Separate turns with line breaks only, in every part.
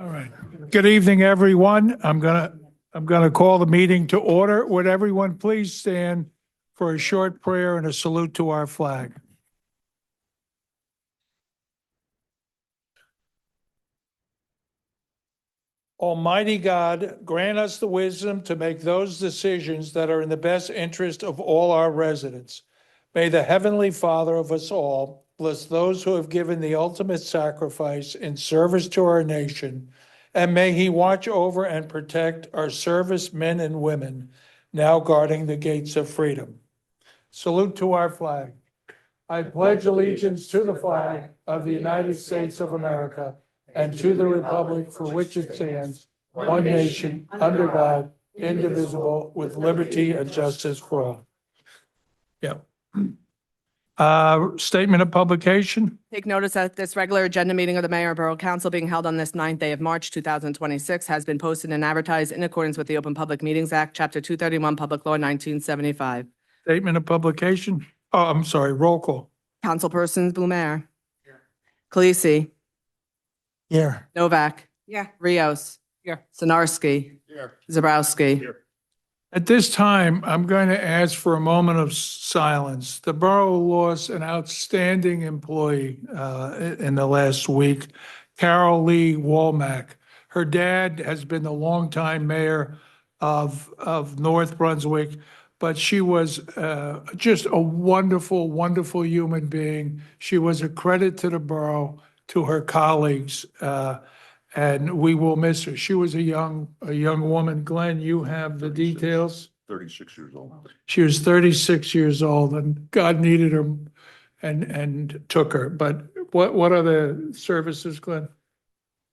All right. Good evening, everyone. I'm gonna call the meeting to order. Would everyone please stand for a short prayer and a salute to our flag? Almighty God, grant us the wisdom to make those decisions that are in the best interest of all our residents. May the Heavenly Father of us all bless those who have given the ultimate sacrifice in service to our nation, and may He watch over and protect our servicemen and women now guarding the gates of freedom. Salute to our flag. I pledge allegiance to the flag of the United States of America and to the republic for which it stands, one nation, under God, indivisible, with liberty and justice for all. Yep. Statement of publication?
Take notice that this regular agenda meeting of the Mayor and Borough Council being held on this 9th day of March, 2026 has been posted and advertised in accordance with the Open Public Meetings Act, Chapter 231, Public Law 1975.
Statement of publication? Oh, I'm sorry, roll call.
Councilpersons Blumer. Khaleesi.
Here.
Novak.
Yeah.
Rios.
Here.
Sinarski.
Here.
Zabrowski.
Here.
At this time, I'm going to ask for a moment of silence. The borough lost an outstanding employee in the last week, Carol Lee Womack. Her dad has been the longtime mayor of North Brunswick, but she was just a wonderful, wonderful human being. She was a credit to the borough, to her colleagues, and we will miss her. She was a young woman. Glenn, you have the details?
36 years old.
She was 36 years old, and God needed her and took her. But what are the services, Glenn?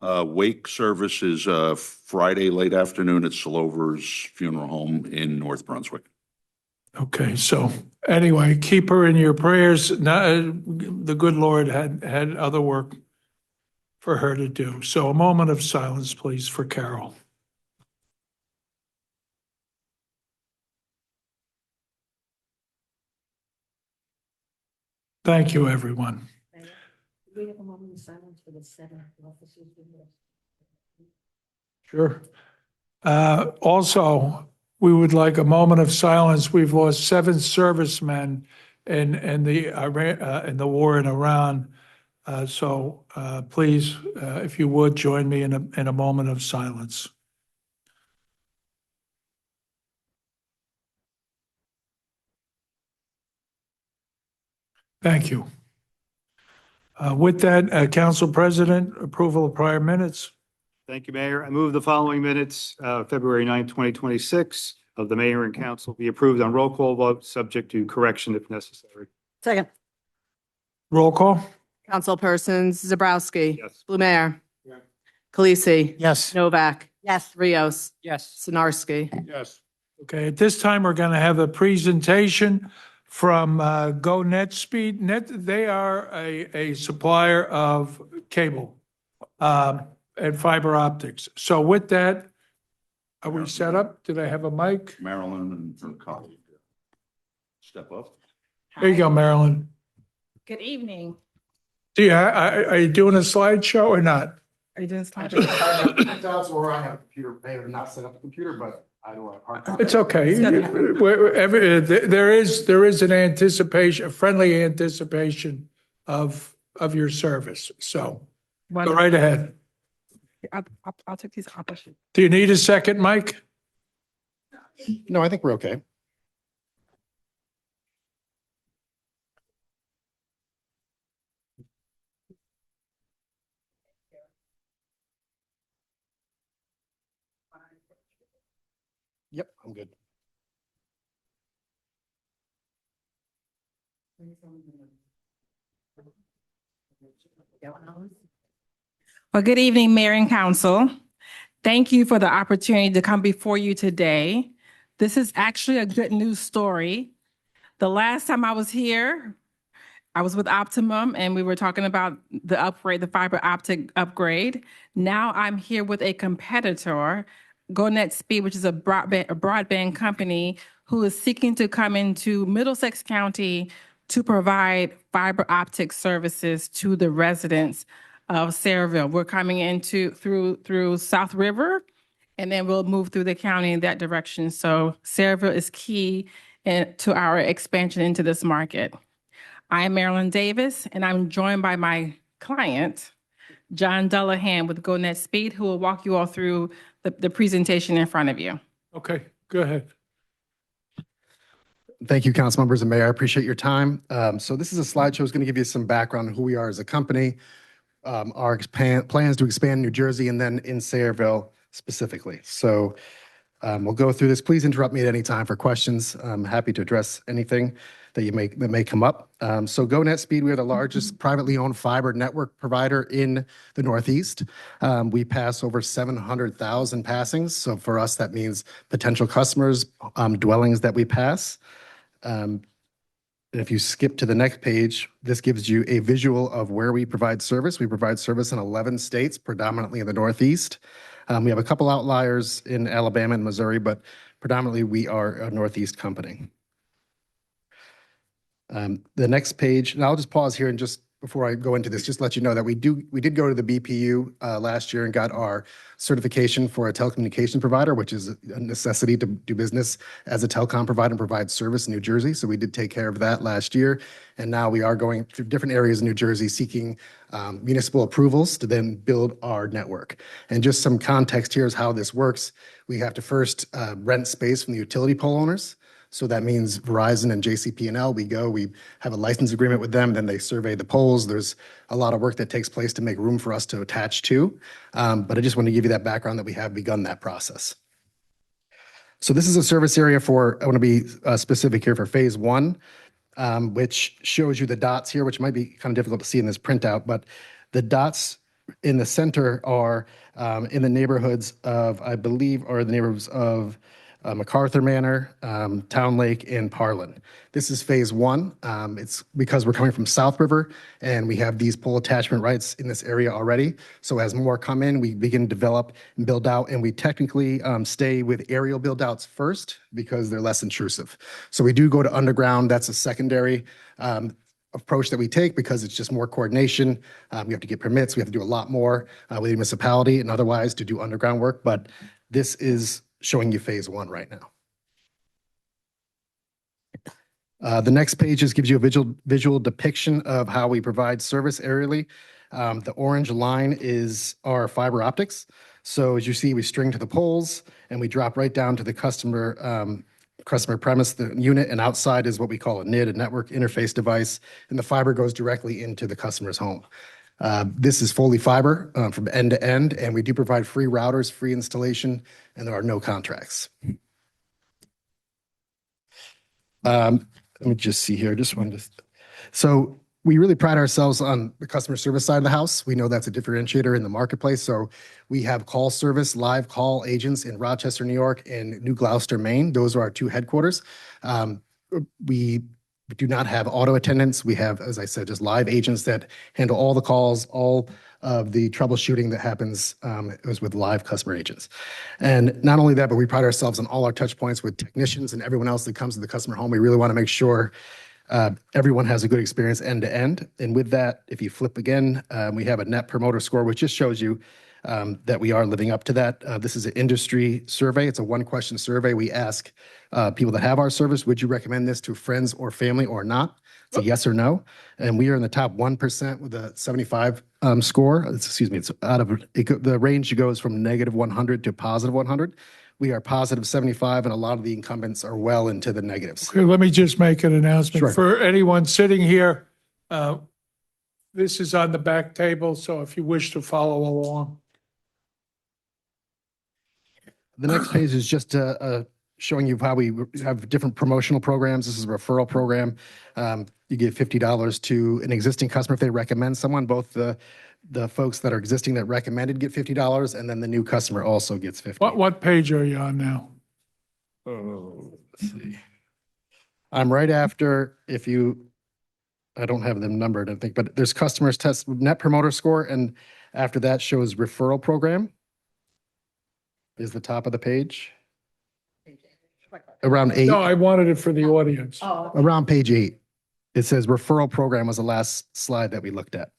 Wake service is Friday late afternoon at Slover's Funeral Home in North Brunswick.
Okay, so anyway, keep her in your prayers. The good Lord had other work for her to do. So a moment of silence, please, for Carol. Thank you, everyone.
We have a moment of silence for the 7 officers.
Sure. Also, we would like a moment of silence. We've lost 7 servicemen in the war in Iran. So please, if you would, join me in a moment of silence. Thank you. With that, Council President, approval of prior minutes.
Thank you, Mayor. I move the following minutes, February 9th, 2026, of the Mayor and Council be approved on roll call vote, subject to correction if necessary.
Second.
Roll call?
Councilpersons Zabrowski.
Yes.
Blumer.
Yeah.
Khaleesi.
Yes.
Novak.
Yes.
Rios.
Yes.
Sinarski.
Yes.
Okay, at this time, we're going to have a presentation from Go NetSpeed. They are a supplier of cable and fiber optics. So with that, are we set up? Did I have a mic?
Marilyn and her colleague. Step up.
There you go, Marilyn.
Good evening.
Are you doing a slideshow or not?
Are you doing
That's where I have a computer, they have not set up a computer, but I do have hard copy.
It's okay. There is an anticipation, a friendly anticipation of your service. So go right ahead.
I'll take these off.
Do you need a second, Mike?
No, I think we're okay. Yep, I'm good.
Well, good evening, Mayor and Council. Thank you for the opportunity to come before you today. This is actually a good news story. The last time I was here, I was with Optimum and we were talking about the upgrade, the fiber optic upgrade. Now I'm here with a competitor, GoNet Speed, which is a broadband company who is seeking to come into Middlesex County to provide fiber optic services to the residents of Sayreville. We're coming through South River, and then we'll move through the county in that direction. So Sayreville is key to our expansion into this market. I am Marilyn Davis, and I'm joined by my client, John Dullahan with GoNet Speed, who will walk you all through the presentation in front of you.
Okay, go ahead.
Thank you, council members and mayor. I appreciate your time. So this is a slideshow. It's going to give you some background on who we are as a company, our plans to expand New Jersey and then in Sayreville specifically. So we'll go through this. Please interrupt me at any time for questions. I'm happy to address anything that may come up. So GoNet Speed, we are the largest privately owned fiber network provider in the Northeast. We pass over 700,000 passings. So for us, that means potential customers, dwellings that we pass. And if you skip to the next page, this gives you a visual of where we provide service. We provide service in 11 states, predominantly in the Northeast. We have a couple outliers in Alabama and Missouri, but predominantly we are a Northeast company. The next page, and I'll just pause here and just before I go into this, just let you know that we did go to the BPU last year and got our certification for a telecommunications provider, which is a necessity to do business as a telecom provider and provide service in New Jersey. So we did take care of that last year. And now we are going through different areas in New Jersey seeking municipal approvals to then build our network. And just some context here is how this works. We have to first rent space from the utility pole owners. So that means Verizon and JCP&L, we have a license agreement with them, then they survey the poles. There's a lot of work that takes place to make room for us to attach to. But I just want to give you that background that we have begun that process. So this is a service area I want to be specific here for phase one, which shows you the dots here, which might be kind of difficult to see in this printout, but the dots in the center are in the neighborhoods of, I believe, are the neighborhoods of MacArthur Manor, Town Lake, and Parlin. This is phase one. It's because we're coming from South River and we have these pole attachment rights in this area already. So as more come in, we begin to develop and build out, and we technically stay with aerial build outs first because they're less intrusive. So we do go to underground. That's a secondary approach that we take because it's just more coordination. We have to get permits. We have to do a lot more with the municipality and otherwise to do underground work. But this is showing you phase one right now. The next page just gives you a visual depiction of how we provide service aerially. The orange line is our fiber optics. So as you see, we string to the poles and we drop right down to the customer premise, the unit, and outside is what we call a NID, a network interface device, and the fiber goes directly into the customer's home. This is fully fiber from end to end, and we do provide free routers, free installation, and there are no contracts. Let me just see here. So we really pride ourselves on the customer service side of the house. We know that's a differentiator in the marketplace. So we have call service, live call agents in Rochester, New York, and New Gloucester, Maine. Those are our two headquarters. We do not have auto attendants. We have, as I said, just live agents that handle all the calls, all of the troubleshooting that happens is with live customer agents. And not only that, but we pride ourselves on all our touch points with technicians and everyone else that comes to the customer home. We really want to make sure everyone has a good experience end to end. And with that, if you flip again, we have a net promoter score, which just shows you that we are living up to that. This is an industry survey. It's a one-question survey. We ask people that have our service, would you recommend this to friends or family or not? It's a yes or no. And we are in the top 1% with a 75 score. Excuse me, it's the range goes from -100 to +100. We are +75, and a lot of the incumbents are well into the negatives.
Okay, let me just make an announcement.
Sure.
For anyone sitting here, this is on the back table, so if you wish to follow along.
The next page is just showing you how we have different promotional programs. This is a referral program. You give $50 to an existing customer if they recommend someone. Both the folks that are existing that recommended get $50, and then the new customer also gets $50.
What page are you on now?
Oh, let's see. I'm right after, if you I don't have them numbered, I think, but there's customers test net promoter score, and after that shows referral program is the top of the page. Around 8,
No, I wanted it for the audience.
Oh,
around page 8. It says referral program was the last slide that we looked at.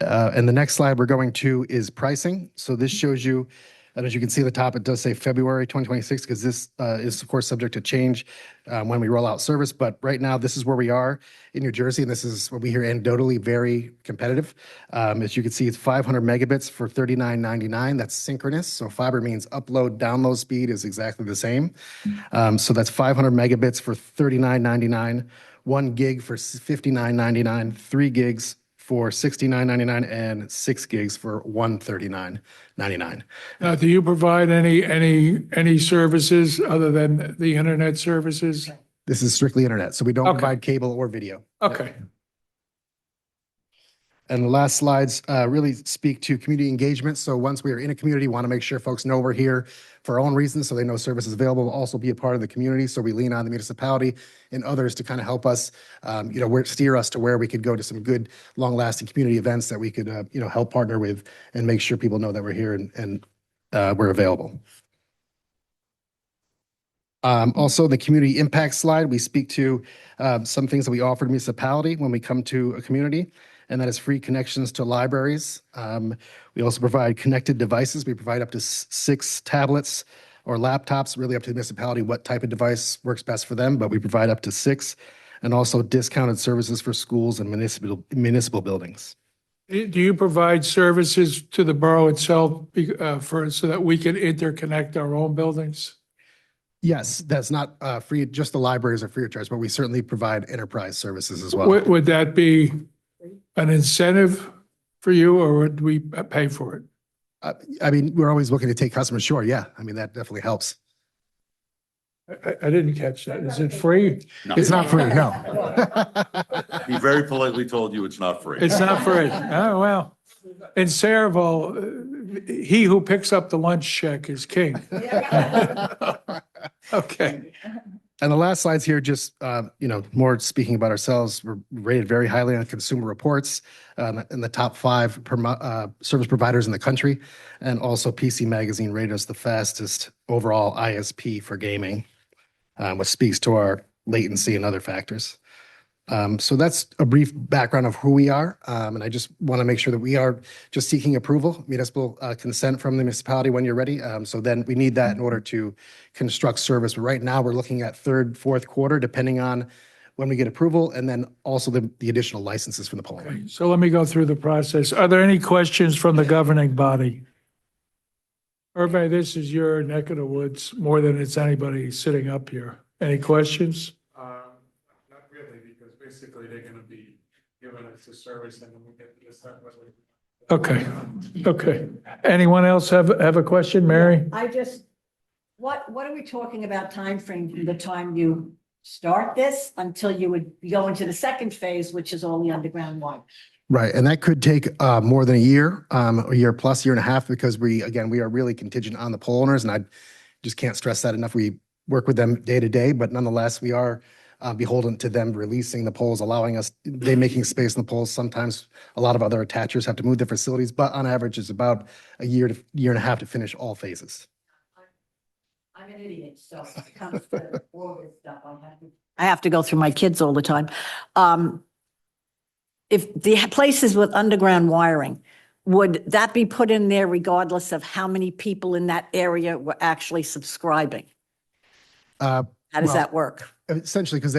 And the next slide we're going to is pricing. So this shows you, and as you can see at the top, it does say February 2026, because this is of course subject to change when we roll out service. But right now, this is where we are in New Jersey, and this is what we hear anecdotally very competitive. As you can see, it's 500 megabits for $39.99. That's synchronous. So fiber means upload, download speed is exactly the same. So that's 500 megabits for $39.99, 1 gig for $59.99, 3 gigs for $69.99, and 6 gigs for $139.99.
Now, do you provide any services other than the internet services?
This is strictly internet, so we don't
Okay.
provide cable or video.
Okay.
And the last slides really speak to community engagement. So once we are in a community, want to make sure folks know we're here for our own reasons, so they know service is available, will also be a part of the community. So we lean on the municipality and others to kind of help us, steer us to where we could go to some good, long-lasting community events that we could, help partner with and make sure people know that we're here and we're available. Also, the community impact slide, we speak to some things that we offer to municipality when we come to a community, and that is free connections to libraries. We also provide connected devices. We provide up to 6 tablets or laptops, really up to the municipality what type of device works best for them, but we provide up to 6, and also discounted services for schools and municipal buildings.
Do you provide services to the borough itself so that we can interconnect our own buildings?
Yes, that's not free, just the libraries are free of charge, but we certainly provide enterprise services as well.
Would that be an incentive for you, or would we pay for it?
We're always looking to take customers, sure, yeah. That definitely helps.
I didn't catch that. Is it free?
It's not free, no.
He very politely told you it's not free.
It's not free. Oh, well. In Saraville, he who picks up the lunch check is king. Okay.
And the last slides here, just, more speaking about ourselves, we're rated very highly on Consumer Reports, in the top 5 service providers in the country. And also PC Magazine rated us the fastest overall ISP for gaming, which speaks to our latency and other factors. So that's a brief background of who we are. And I just want to make sure that we are just seeking approval, municipal consent from the municipality when you're ready. So then we need that in order to construct service. But right now, we're looking at 3rd, 4th quarter, depending on when we get approval, and then also the additional licenses from the polling.
So let me go through the process. Are there any questions from the governing body? Hervé, this is your neck of the woods more than it's anybody sitting up here. Any questions?
Not really, because basically they're gonna be giving us a service and then we get to decide whether.
Okay. Anyone else have a question? Mary?
what are we talking about timeframe from the time you start this until you would go into the second phase, which is all the underground wire?
Right, and that could take more than a year plus, year and a half, because we are really contingent on the pole owners, and I just can't stress that enough. We work with them day to day, but nonetheless, we are beholden to them releasing the poles, allowing us, they making space in the poles. Sometimes a lot of other attachers have to move their facilities, but on average, it's about a year to year and a half to finish all phases.
I'm an idiot, so when it comes to all this stuff, I have to go through my kids all the time. If the places with underground wiring, would that be put in there regardless of how many people in that area were actually subscribing? How does that work?
Essentially, because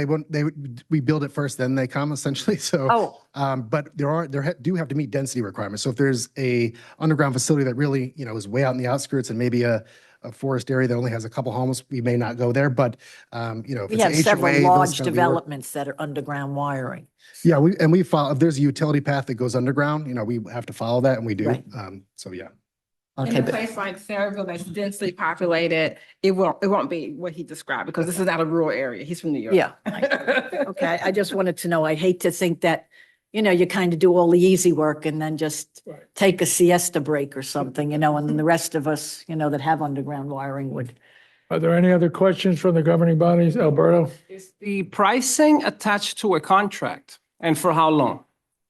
we build it first, then they come essentially. So, but do have to meet density requirements. So if there's a underground facility that really, is way out in the outskirts and maybe a forest area that only has a couple homes, we may not go there. But, if
We
it's
have
HOA,
several
those
large
kind of work-
developments that are underground wiring.
Yeah, we follow, if there's a utility path that goes underground, we have to follow that, and we do.
Right.
So, yeah.
Okay,
In a
but
place like Saraville that's densely populated, it won't be what he described, because this is not a rural area. He's from New York.
yeah. Okay, I just wanted to know, I hate to think that, you kind of do all the easy work and then just
Right.
take a siesta break or something, and then the rest of us, that have underground wiring would
Are there any other questions from the governing bodies? Alberto?
Is the pricing attached to a contract and for how long?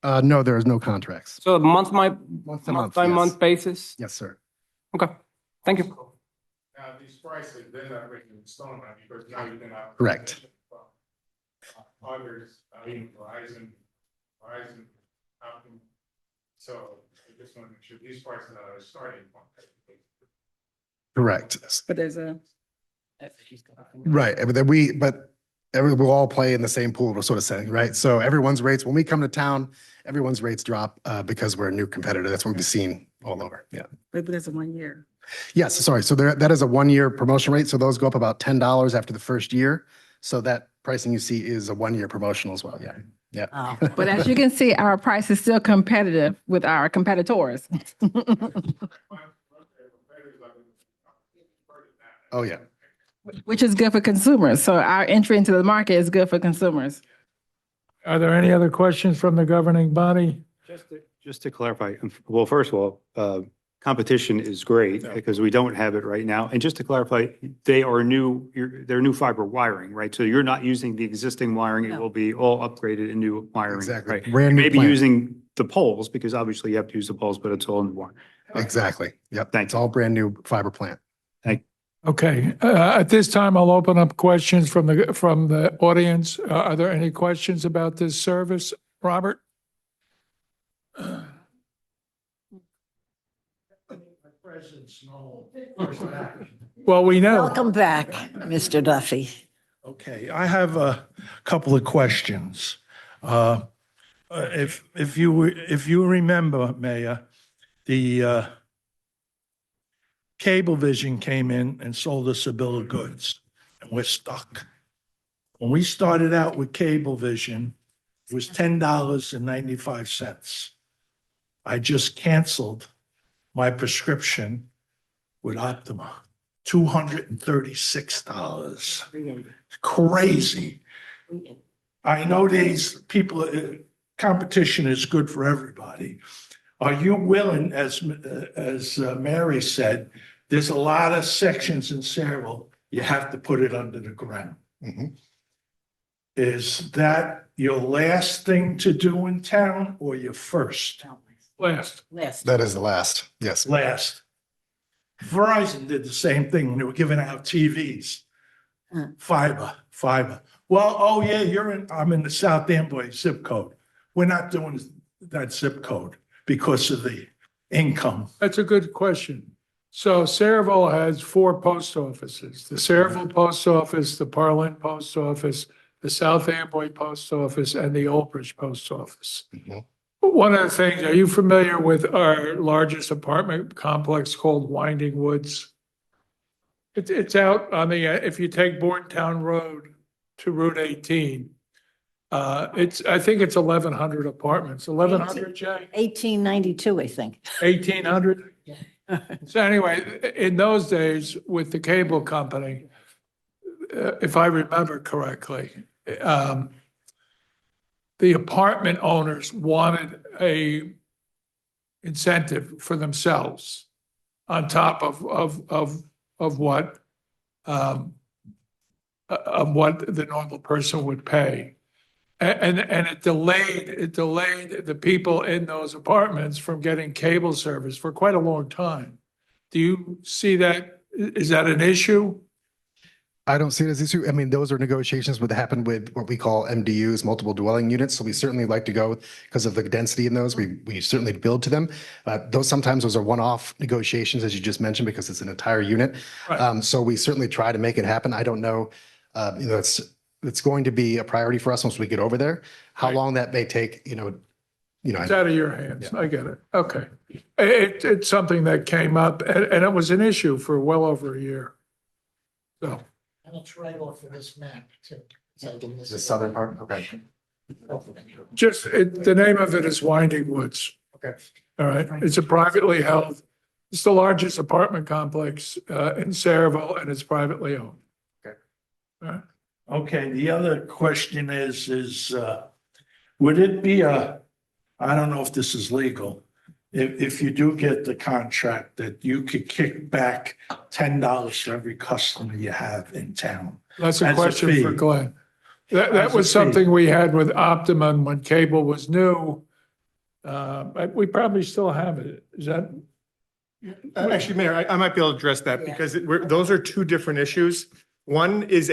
No, there is no contracts.
So month by
Month to
month
month,
by
yes.
month basis?
Yes, sir.
Okay, thank you.
Now, these prices, they're not written in stone, right? Because now you can have.
Correct.
Others, I mean, Verizon, so I just want to make sure these prices are starting point.
Correct.
But there's a.
Right, but then we'll all play in the same pool, we're sort of saying, right? So everyone's rates, when we come to town, everyone's rates drop because we're a new competitor. That's what we've seen all over, yeah.
But there's a 1 year.
Yes, sorry, so that is a 1-year promotion rate, so those go up about $10 after the first year. So that pricing you see is a 1-year promotional as well, yeah, yeah.
Oh.
But as you can see, our price is still competitive with our competitors.
Oh, yeah.
Which is good for consumers. So our entry into the market is good for consumers.
Are there any other questions from the governing body?
Just to clarify, well, first of all, competition is great because we don't have it right now. And just to clarify, they're new fiber wiring, right? So you're not using the existing wiring. It
No.
will be all upgraded and new wiring.
Exactly.
Right?
Brand new
Maybe
plant.
using the poles because obviously you have to use the poles, but it's all in one.
Exactly, yep.
Thank
It's all brand new fiber plant.
Okay, at this time, I'll open up questions from the audience. Are there any questions about this service? Robert? Well, we know.
Welcome back, Mr. Duffy.
Okay, I have a couple of questions. If you remember, Mayor, the Cablevision came in and sold us a bill of goods, and we're stuck. When we started out with Cablevision, it was $10.95. I just canceled my prescription with Optima, $236. Crazy. I know these people, competition is good for everybody. Are you willing, as Mary said, there's a lot of sections in Sayreville, you have to put it under the ground.
Mhm.
Is that your last thing to do in town or your first?
Last.
That is the last, yes.
Last. Verizon did the same thing when they were giving out TVs. Fiber. Well, oh yeah, I'm in the South Amboy zip code. We're not doing that zip code because of the income.
That's a good question. So Sayreville has 4 post offices, the Sayreville Post Office, the Parlin Post Office, the South Amboy Post Office, and the Old Bridge Post Office.
Mhm.
One of the things, are you familiar with our largest apartment complex called Winding Woods? It's out on the, if you take Borntown Road to Route 18, I think it's 1,100 apartments, 1,100, Jay?
1892, I think.
1,800? So anyway, in those days with the cable company, if I remember correctly, the apartment owners wanted a incentive for themselves on top of what the normal person would pay. And it delayed the people in those apartments from getting cable service for quite a long time. Do you see that? Is that an issue?
I don't see it as an issue. I mean, those are negotiations would happen with what we call MDUs, multiple dwelling units. So we certainly like to go because of the density in those. We certainly build to them. Sometimes those are one-off negotiations, as you just mentioned, because it's an entire unit.
Right.
So we certainly try to make it happen. I don't know, it's going to be a priority for us once we get over there. How
Right.
long that may take,
It's out of your hands. I get it. Okay. It's something that came up and it was an issue for well over a year. So,
And it's right off of this map too.
the southern part, okay.
the name of it is Winding Woods.
Okay.
All right. It's a privately held, it's the largest apartment complex in Sayreville and it's privately owned.
Okay.
All right.
Okay, the other question is would it be I don't know if this is legal, if you do get the contract, that you could kick back $10 to every customer you have in town.
That's a
As a
question for
fee.
Glenn. That
As a
was
fee.
something we had with Optimum when cable was new. But we probably still have it. Is that?
Actually, Mayor, I might be able to address that because those are two different issues. One is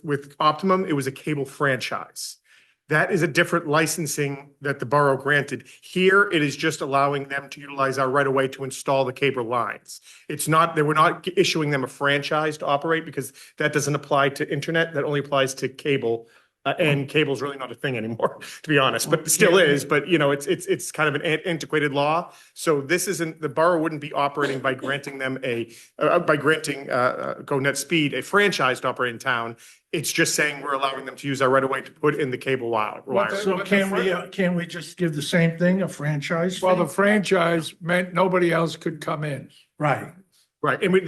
with Optimum, it was a cable franchise. That is a different licensing that the borough granted. Here, it is just allowing them to utilize our right of way to install the cable lines. It's not, we're not issuing them a franchise to operate because that doesn't apply to internet. That only applies to cable. And cable's really not a thing anymore, to be honest, but it still is. But you know, it's kind of an antiquated law. So this isn't, the borough wouldn't be operating by granting them by granting GoNet Speed a franchise to operate in town. It's just saying we're allowing them to use our right of way to put in the cable wire.
So can't we just give the same thing, a franchise?
Well,
fee?
the franchise meant nobody else could come in.
Right.
Right, and they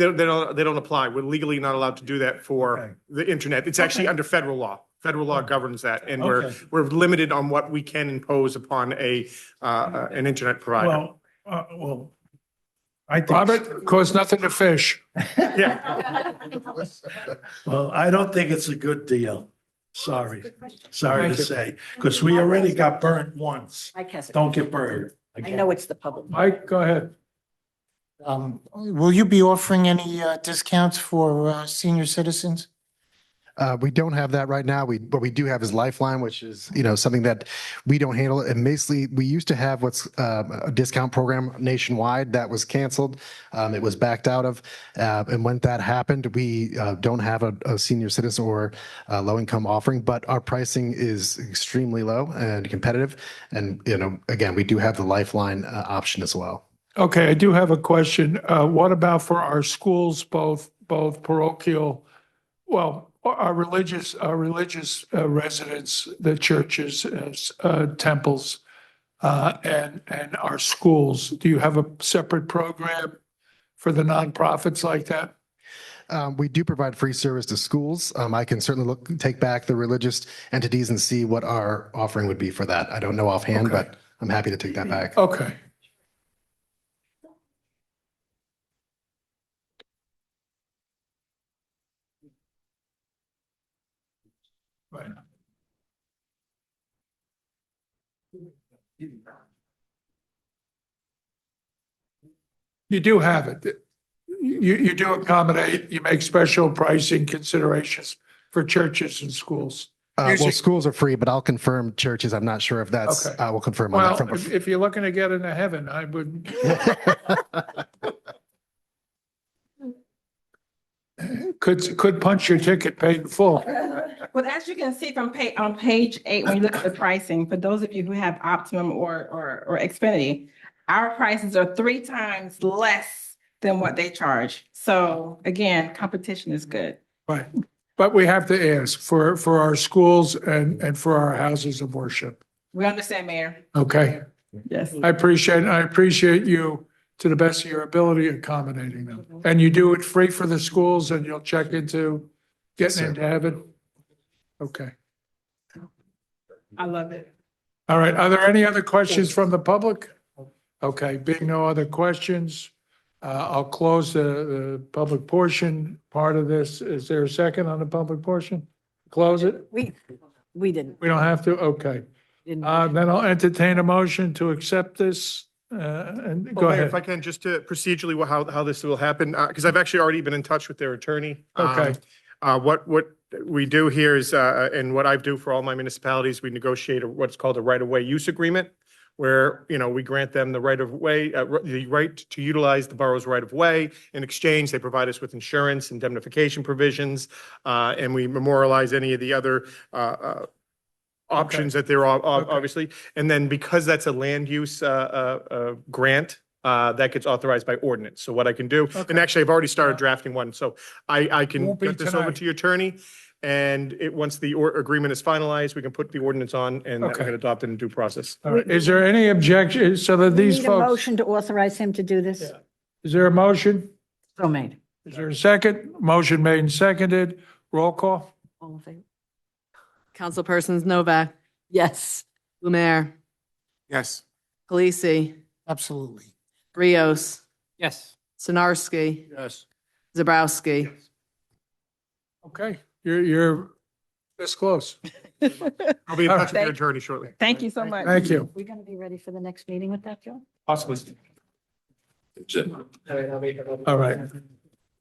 don't apply. We're legally not allowed to do that for the internet. It's actually under federal law. Federal law governs that, and
Okay.
we're limited on what we can impose upon an internet provider.
Well, I think.
Robert, costs nothing to fish.
Yeah,
Well, I don't think it's a good deal. Sorry
Thank
to
you.
say, because we already got burnt once.
Mike has,
Don't get burned
I
again.
know it's the public.
Mike, go ahead.
Will you be offering any discounts for senior citizens?
We don't have that right now. What we do have is Lifeline, which is, something that we don't handle. And basically, we used to have what's a discount program nationwide that was canceled. It was backed out of. And when that happened, we don't have a senior citizen or low income offering, but our pricing is extremely low and competitive. And, again, we do have the Lifeline option as well.
Okay, I do have a question. What about for our schools, both parochial, well, our religious residents, the churches, temples, and our schools? Do you have a separate program for the nonprofits like that?
We do provide free service to schools. I can certainly take back the religious entities and see what our offering would be for that. I don't know offhand,
Okay.
but I'm happy to take that back.
Okay. Right. You do have it. You do accommodate, you make special pricing considerations for churches and schools.
Well,
Usually-
schools are free, but I'll confirm churches. I'm not sure if that's,
Okay.
I will confirm on
Well,
that front.
if you're looking to get into heaven, I would. Could punch your ticket paid in full.
Well, as you can see from on page 8, when you look at the pricing, for those of you who have Optimum or Xfinity, our prices are 3 times less than what they charge. So again, competition is good.
Right. But we have to ask for our schools and for our houses of worship.
We understand, Mayor.
Okay?
Yes.
I appreciate you, to the best of your ability, accommodating them. And you do it free for the schools and you'll check into getting
sir.
into heaven? Okay.
I love it.
All right. Are there any other questions from the public? Okay, being no other questions, I'll close the public portion part of this. Is there a second on the public portion? Close it?
We didn't.
We don't have to? Okay.
didn't-
Then I'll entertain a motion to accept this, and go
Well, Mayor,
ahead.
if I can, just to procedurally, how this will happen, because I've actually already been in touch with their attorney.
Okay.
What we do here is, and what I do for all my municipalities, we negotiate what's called a right-of-way use agreement, where, we grant them the right-of-way, the right to utilize the borough's right-of-way. In exchange, they provide us with insurance, indemnification provisions, and we memorialize any of the other options that there are, obviously. And then because that's a land use grant, that gets authorized by ordinance. So what I can do, and actually, I've already started drafting one, so I can
Won't be
get this over
tonight.
to your attorney. And once the agreement is finalized, we can put the ordinance on and we
Okay.
can adopt it in due process.
All right. Is there any objection, so that
We
these
need a
folks,
motion to authorize him to do this?
Yeah. is there a motion?
So made.
Is there a second? Motion made and seconded. Roll call?
All in favor?
Councilpersons Novak,
Yes.
Lumiere,
Yes.
Halisi,
Absolutely.
Rios,
Yes.
Sinarski,
Yes.
Zabrowski.
Okay, you're this close.
I'll be in touch with your
Thank-
attorney shortly.
Thank you so much.
Thank you.
We're going to be ready for the next meeting with that, Joe?
Possibly.
That's it.
All right.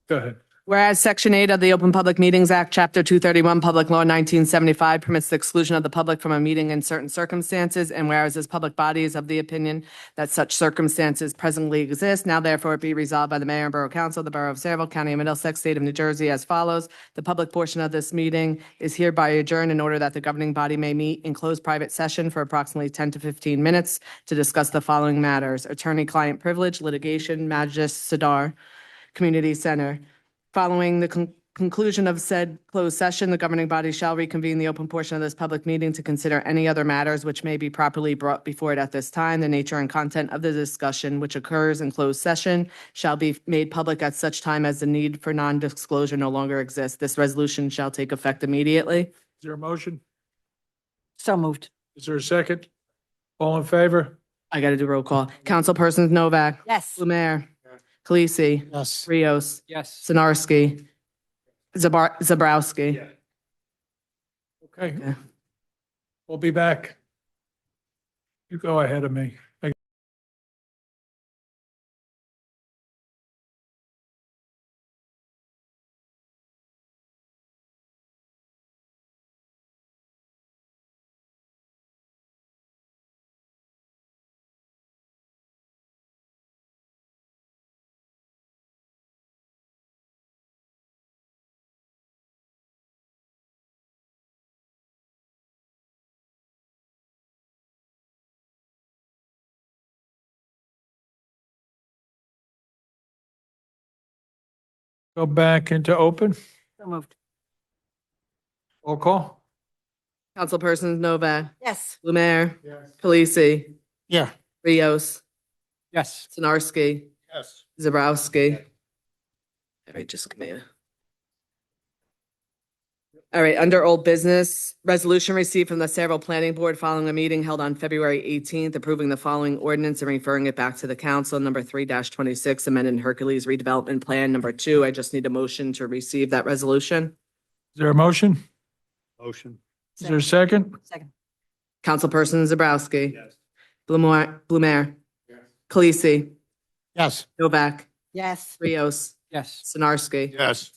Go ahead.
Whereas Section 8 of the Open Public Meetings Act, Chapter 231, Public Law 1975 permits the exclusion of the public from a meeting in certain circumstances, and whereas this public body is of the opinion that such circumstances presently exist, now therefore be resolved by the Mayor and Borough Council of the Borough of Saraville, County of Middlesex, State of New Jersey as follows. The public portion of this meeting is hereby adjourned in order that the governing body may meet in closed private session for approximately 10 to 15 minutes to discuss the following matters: attorney-client privilege, litigation, Majlis Sadar, Community Center. Following the conclusion of said closed session, the governing body shall reconvene the open portion of this public meeting to consider any other matters which may be properly brought before it at this time. The nature and content of the discussion which occurs in closed session shall be made public at such time as the need for non-disclosure no longer exists. This resolution shall take effect immediately.
Is there a motion?
So moved.
Is there a second? All in favor?
I got to do roll call. Councilpersons Novak,
Yes.
Blumer, Khaleesi,
Yes.
Rios,
Yes.
Sinarski, Zabrowski.
Okay,
Okay.
we'll be back. You go ahead of me. Go back into open.
So moved.
Roll call.
Councilpersons Novak,
Yes.
Blumer, Khaleesi,
Yeah.
Rios,
Yes.
Sinarski,
Yes.
Zabrowski. All right, just give me a. All right, under old business, resolution received from the Saraville Planning Board following a meeting held on February 18th, approving the following ordinance and referring it back to the council, number 3-26, amended Hercules redevelopment plan number 2. I just need a motion to receive that resolution.
Is there a motion?
Motion.
Is there a second?
Second.
Councilperson Zabrowski. Blumer. Khaleesi.
Yes.
Novak.
Yes.
Rios.
Yes.
Sinarski.
Yes.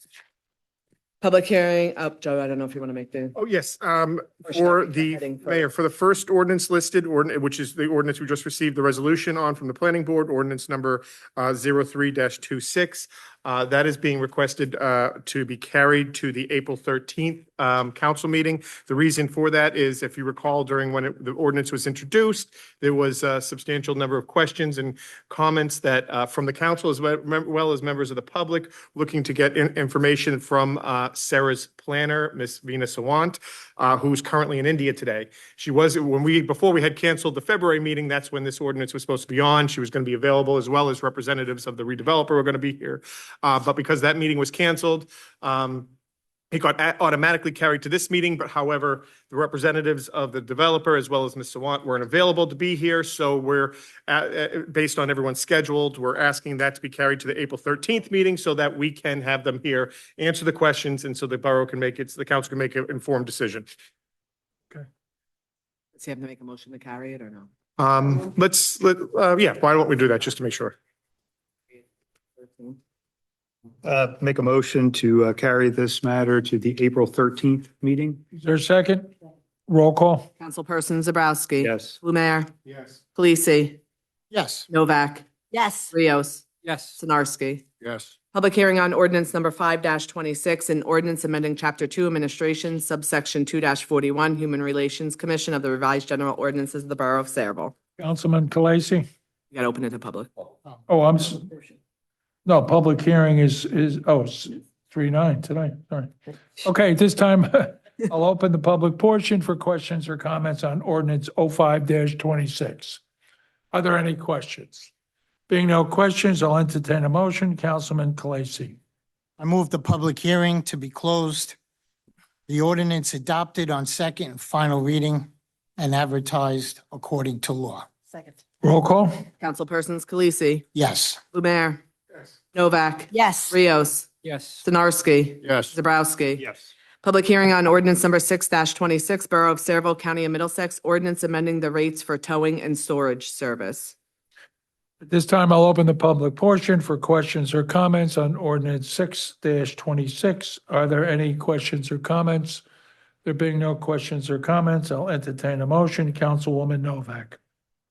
Public hearing. Oh, Joe, I don't know if you want to make the.
Oh, yes.
Or should I
For
read the
the
heading first?
mayor, for the first ordinance listed, which is the ordinance we just received the resolution on from the planning board, ordinance number 03-26. That is being requested to be carried to the April 13th council meeting. The reason for that is, if you recall, during when the ordinance was introduced, there was a substantial number of questions and comments that from the council as well as members of the public looking to get information from Sarah's planner, Miss Veena Sawant, who's currently in India today. She was, before we had canceled the February meeting, that's when this ordinance was supposed to be on. She was going to be available, as well as representatives of the redeveloper were going to be here. But because that meeting was canceled, it got automatically carried to this meeting. But however, the representatives of the developer as well as Ms. Sawant weren't available to be here. So we're, based on everyone's scheduled, we're asking that to be carried to the April 13th meeting so that we can have them here, answer the questions, and so the borough can make it, the council can make an informed decision.
Does he have to make a motion to carry it or no?
Yeah, why don't we do that just to make sure?
Make a motion to carry this matter to the April 13th meeting?
Is there a second? Roll call.
Councilperson Zabrowski.
Yes.
Blumer.
Yes.
Khaleesi.
Yes.
Novak.
Yes.
Rios.
Yes.
Sinarski.
Yes.
Public hearing on ordinance number 5-26 and ordinance amending chapter 2 administration subsection 2-41 Human Relations Commission of the revised general ordinances of the Borough of Saraville.
Councilman Khaleesi.
You got to open it to public.
Oh, no, public hearing is, it's 3-9 tonight, sorry. Okay, this time I'll open the public portion for questions or comments on ordinance 05-26. Are there any questions? Being no questions, I'll entertain a motion. Councilman Khaleesi.
I move the public hearing to be closed. The ordinance adopted on second and final reading and advertised according to law.
Second.
Roll call?
Councilpersons Khaleesi,
Yes.
Blumer, Novak,
Yes.
Rios,
Yes.
Stanarski,
Yes.
Zabrowski.
Yes.
Public hearing on ordinance number 6-26, Borough of Saraville, County of Middlesex, ordinance amending the rates for towing and storage service.
At this time, I'll open the public portion for questions or comments on ordinance 6-26. Are there any questions or comments? There being no questions or comments, I'll entertain a motion. Councilwoman Novak.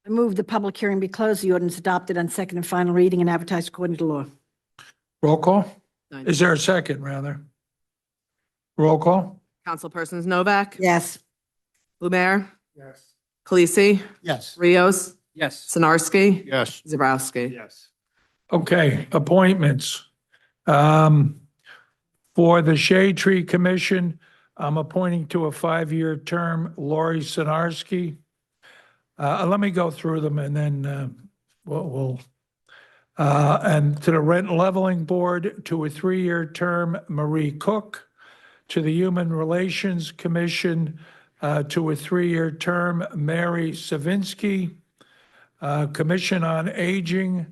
I move the public hearing be closed, the ordinance adopted on second and final reading and advertised according to law.
Roll call? Is there a second, rather? Roll call?
Councilpersons Novak,
Yes.
Blumer,
Yes.
Khaleesi,
Yes.
Rios,
Yes.
Stanarski,
Yes.
Zabrowski.
Yes.
Okay, appointments. For the Shade Tree Commission, I'm appointing to a 5-year term Lori Sinarski. Let me go through them and then and to the Rent Leveling Board, to a 3-year term Marie Cook. To the Human Relations Commission, to a 3-year term Mary Savinsky. Commission on Aging,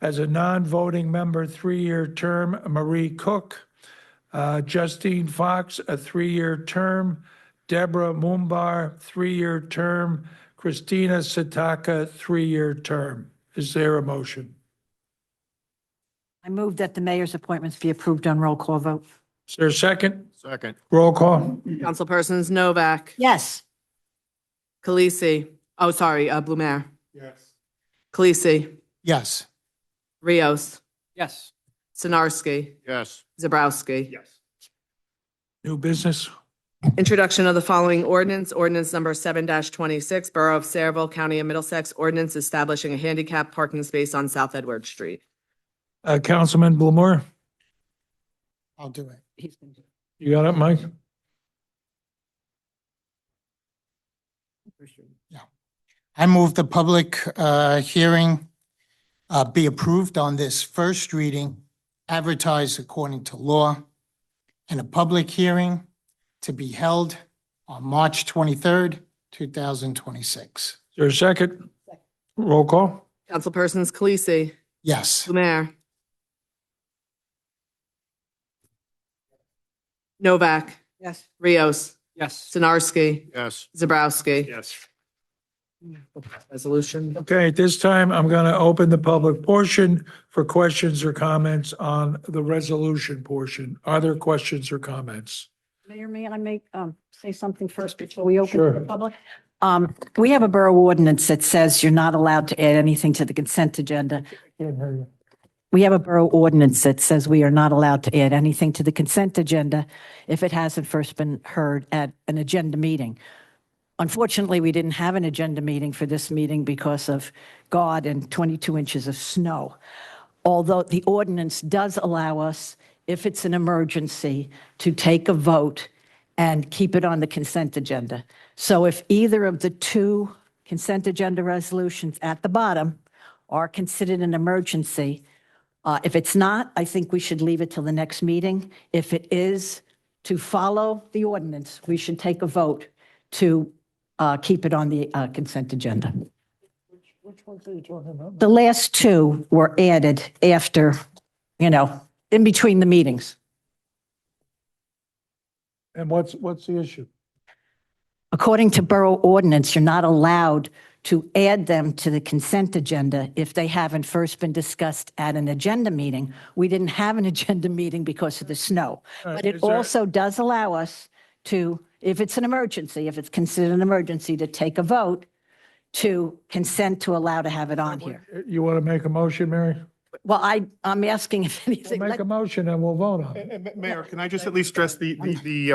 as a non-voting member, 3-year term Marie Cook. Justine Fox, a 3-year term. Deborah Mumbar, 3-year term. Christina Sataka, 3-year term. Is there a motion?
I move that the mayor's appointments be approved on roll call vote.
Is there a second?
Second.
Roll call?
Councilpersons Novak,
Yes.
Khaleesi, Blumer,
Yes.
Khaleesi,
Yes.
Rios,
Yes.
Stanarski,
Yes.
Zabrowski.
Yes.
New business?
Introduction of the following ordinance, ordinance number 7-26, Borough of Saraville, County of Middlesex, ordinance establishing a handicap parking space on South Edward Street.
Councilman Blumer,
I'll do it.
you got it, Mike?
I move the public hearing be approved on this first reading, advertised according to law, and a public hearing to be held on March 23rd, 2026.
Is there a second? Roll call?
Councilpersons Khaleesi,
Yes.
Blumer, Novak,
Yes.
Rios,
Yes.
Stanarski,
Yes.
Zabrowski.
Yes.
Resolution.
Okay, at this time, I'm going to open the public portion for questions or comments on the resolution portion. Are there questions or comments?
Mayor, may I say something first before we open
Sure.
to the public? We have a borough ordinance that says you're not allowed to add anything to the consent agenda. We have a borough ordinance that says we are not allowed to add anything to the consent agenda if it hasn't first been heard at an agenda meeting. Unfortunately, we didn't have an agenda meeting for this meeting because of God and 22 inches of snow. Although the ordinance does allow us, if it's an emergency, to take a vote and keep it on the consent agenda. So if either of the two consent agenda resolutions at the bottom are considered an emergency, if it's not, I think we should leave it till the next meeting. If it is, to follow the ordinance, we should take a vote to keep it on the consent agenda.
Which ones are you talking about?
The last two were added after, in between the meetings.
And what's the issue?
According to borough ordinance, you're not allowed to add them to the consent agenda if they haven't first been discussed at an agenda meeting. We didn't have an agenda meeting because of the snow. But it
Is there-
also does allow us to, if it's an emergency, if it's considered an emergency, to take a vote to consent to allow to have it on here.
You want to make a motion, Mary?
Well, I'm asking if
We'll
anything.
make a motion and we'll vote on it.
Mayor, can I just at least stress the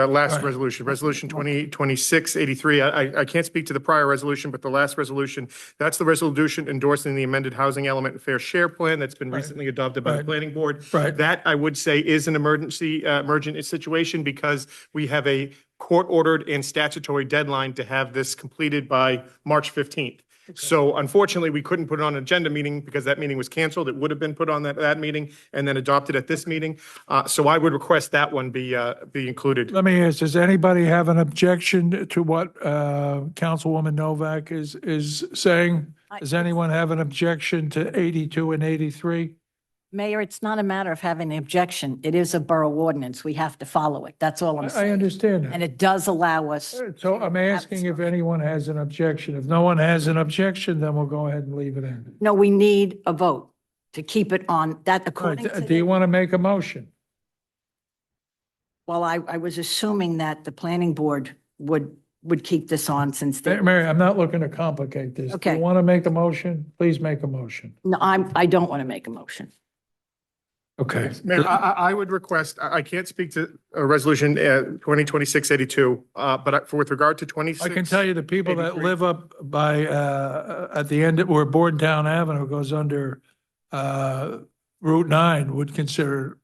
last
Right.
resolution 2026-83? I can't speak to the prior resolution, but the last resolution, that's the resolution endorsing the amended housing element and fair share plan that's been recently adopted by the
Right.
planning board.
Right.
That, I would say, is an emergent situation because we have a court-ordered and statutory deadline to have this completed by March 15th. So unfortunately, we couldn't put it on an agenda meeting because that meeting was canceled. It would have been put on that meeting and then adopted at this meeting. So I would request that one be included.
Let me ask, does anybody have an objection to what Councilwoman Novak is saying? Does anyone have an objection to 82 and 83?
Mayor, it's not a matter of having an objection. It is a borough ordinance. We have to follow it. That's all I'm
I
saying.
understand
And
that.
it does allow us.
So I'm asking if anyone has an objection. If no one has an objection, then we'll go ahead and leave it in.
No, we need a vote to keep it on that
All right,
according to.
do you want to make a motion?
Well, I was assuming that the planning board would keep this on since they.
Mary, I'm not looking to complicate this. Do
Okay.
you want to make a motion? Please make a motion.
No, I don't want to make a motion.
Okay.
Mayor, I would request, I can't speak to resolution 2026-82, but with regard to 26.
I can tell you the people that
83.
live up by, at the end where Bordentown Avenue goes under Route 9 would consider,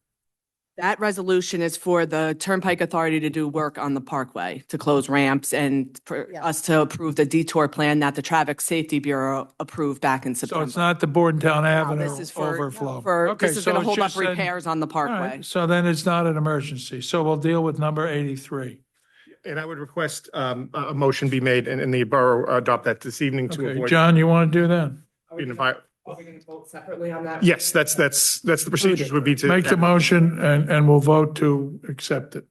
That resolution is for the Turnpike Authority to do work on the parkway, to close ramps and for
Yeah.
us to approve the detour plan that the Traffic Safety Bureau approved back in
so
September.
it's not the Bordentown Avenue
This is for,
overflow.
this is
Okay,
going
so
to hold
it's
up
just then-
repairs on the
All right,
parkway.
so then it's not an emergency. So we'll deal with number 83.
And I would request a motion be made and the borough adopt that this evening to
Okay,
avoid.
John, you want to do that?
Are we going to vote separately on that?
Yes, that's the procedures would be to.
Make the motion and we'll vote to accept it.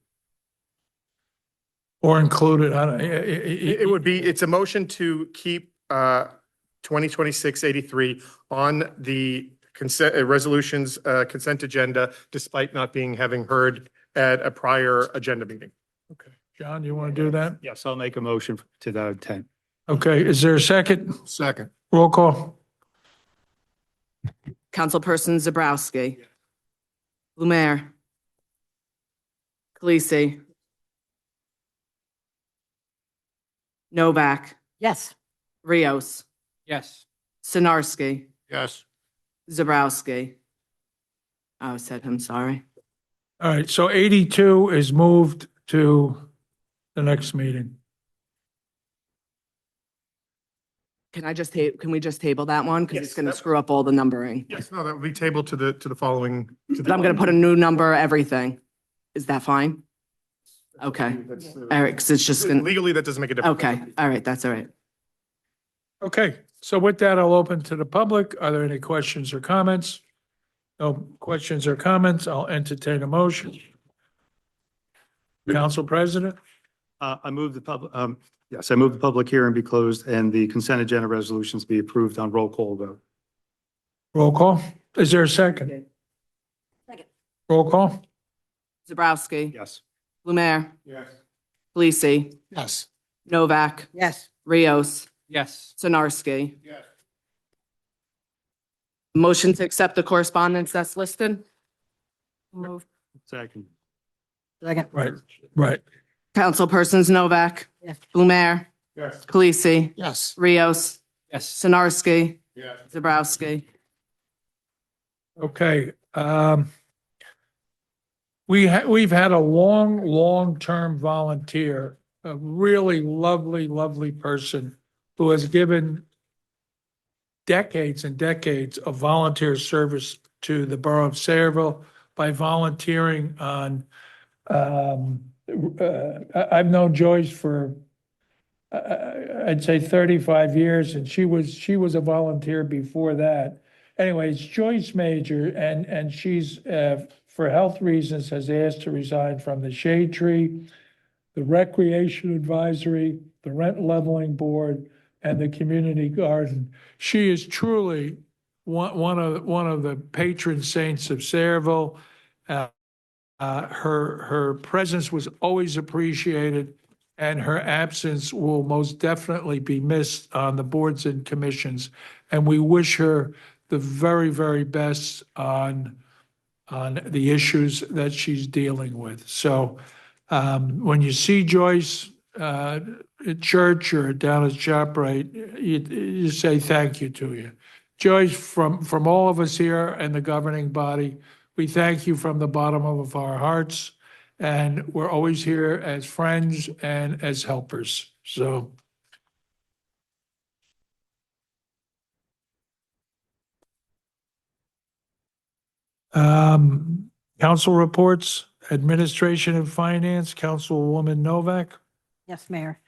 Or include it. I don't,
It would be, it's a motion to keep 2026-83 on the consent, resolutions, consent agenda, despite not having heard at a prior agenda meeting.
Okay, John, you want to do that?
Yes, I'll make a motion to that intent.
Okay, is there a second?
Second.
Roll call.
Councilperson Zabrowski. Lumiere. Khaleesi. Novak.
Yes.
Rios.
Yes.
Sinarski.
Yes.
Zabrowski. I said him, sorry.
All right, so 82 is moved to the next meeting.
Can we just table that one? Because it's
Yes,
going to
that-
screw up all the numbering.
Yes, no, that would be tabled to the following.
But I'm going to put a new number, everything. Is that fine? Okay. All right, because it's just going to,
Legally, that doesn't make a difference.
okay, all right, that's all right.
Okay, so with that, I'll open to the public. Are there any questions or comments? No questions or comments. I'll entertain a motion. Council President?
I move yes, I move the public hearing be closed and the consent agenda resolutions be approved on roll call vote.
Roll call. Is there a second?
Second.
Roll call.
Zabrowski.
Yes.
Lumiere.
Yes.
Khaleesi.
Yes.
Novak.
Yes.
Rios.
Yes.
Sinarski.
Yes.
Motion to accept the correspondence that's listed? Move.
Second.
Second.
Right.
Councilpersons Novak.
Yes.
Lumiere.
Yes.
Khaleesi.
Yes.
Rios.
Yes.
Sinarski.
Yes.
Zabrowski.
Okay, we've had a long-term volunteer, a really lovely person who has given decades and decades of volunteer service to the borough of Sayreville by volunteering on, I've known Joyce for, I'd say 35 years, and she was a volunteer before that. Anyways, Joyce Major, and she's, for health reasons, has asked to resign from the Shade Tree, the Recreation Advisory, the Rent Leveling Board, and the Community Garden. She is truly one of the patron saints of Sayreville. Her presence was always appreciated, and her absence will most definitely be missed on the boards and commissions. And we wish her the very best on the issues that she's dealing with. So when you see Joyce at church or down at ShopRite, you say thank you to you. Joyce, from all of us here and the governing body, we thank you from the bottom of our hearts, and we're always here as friends and as helpers. So Council reports, Administration and Finance, Councilwoman Novak.
Yes, Mayor.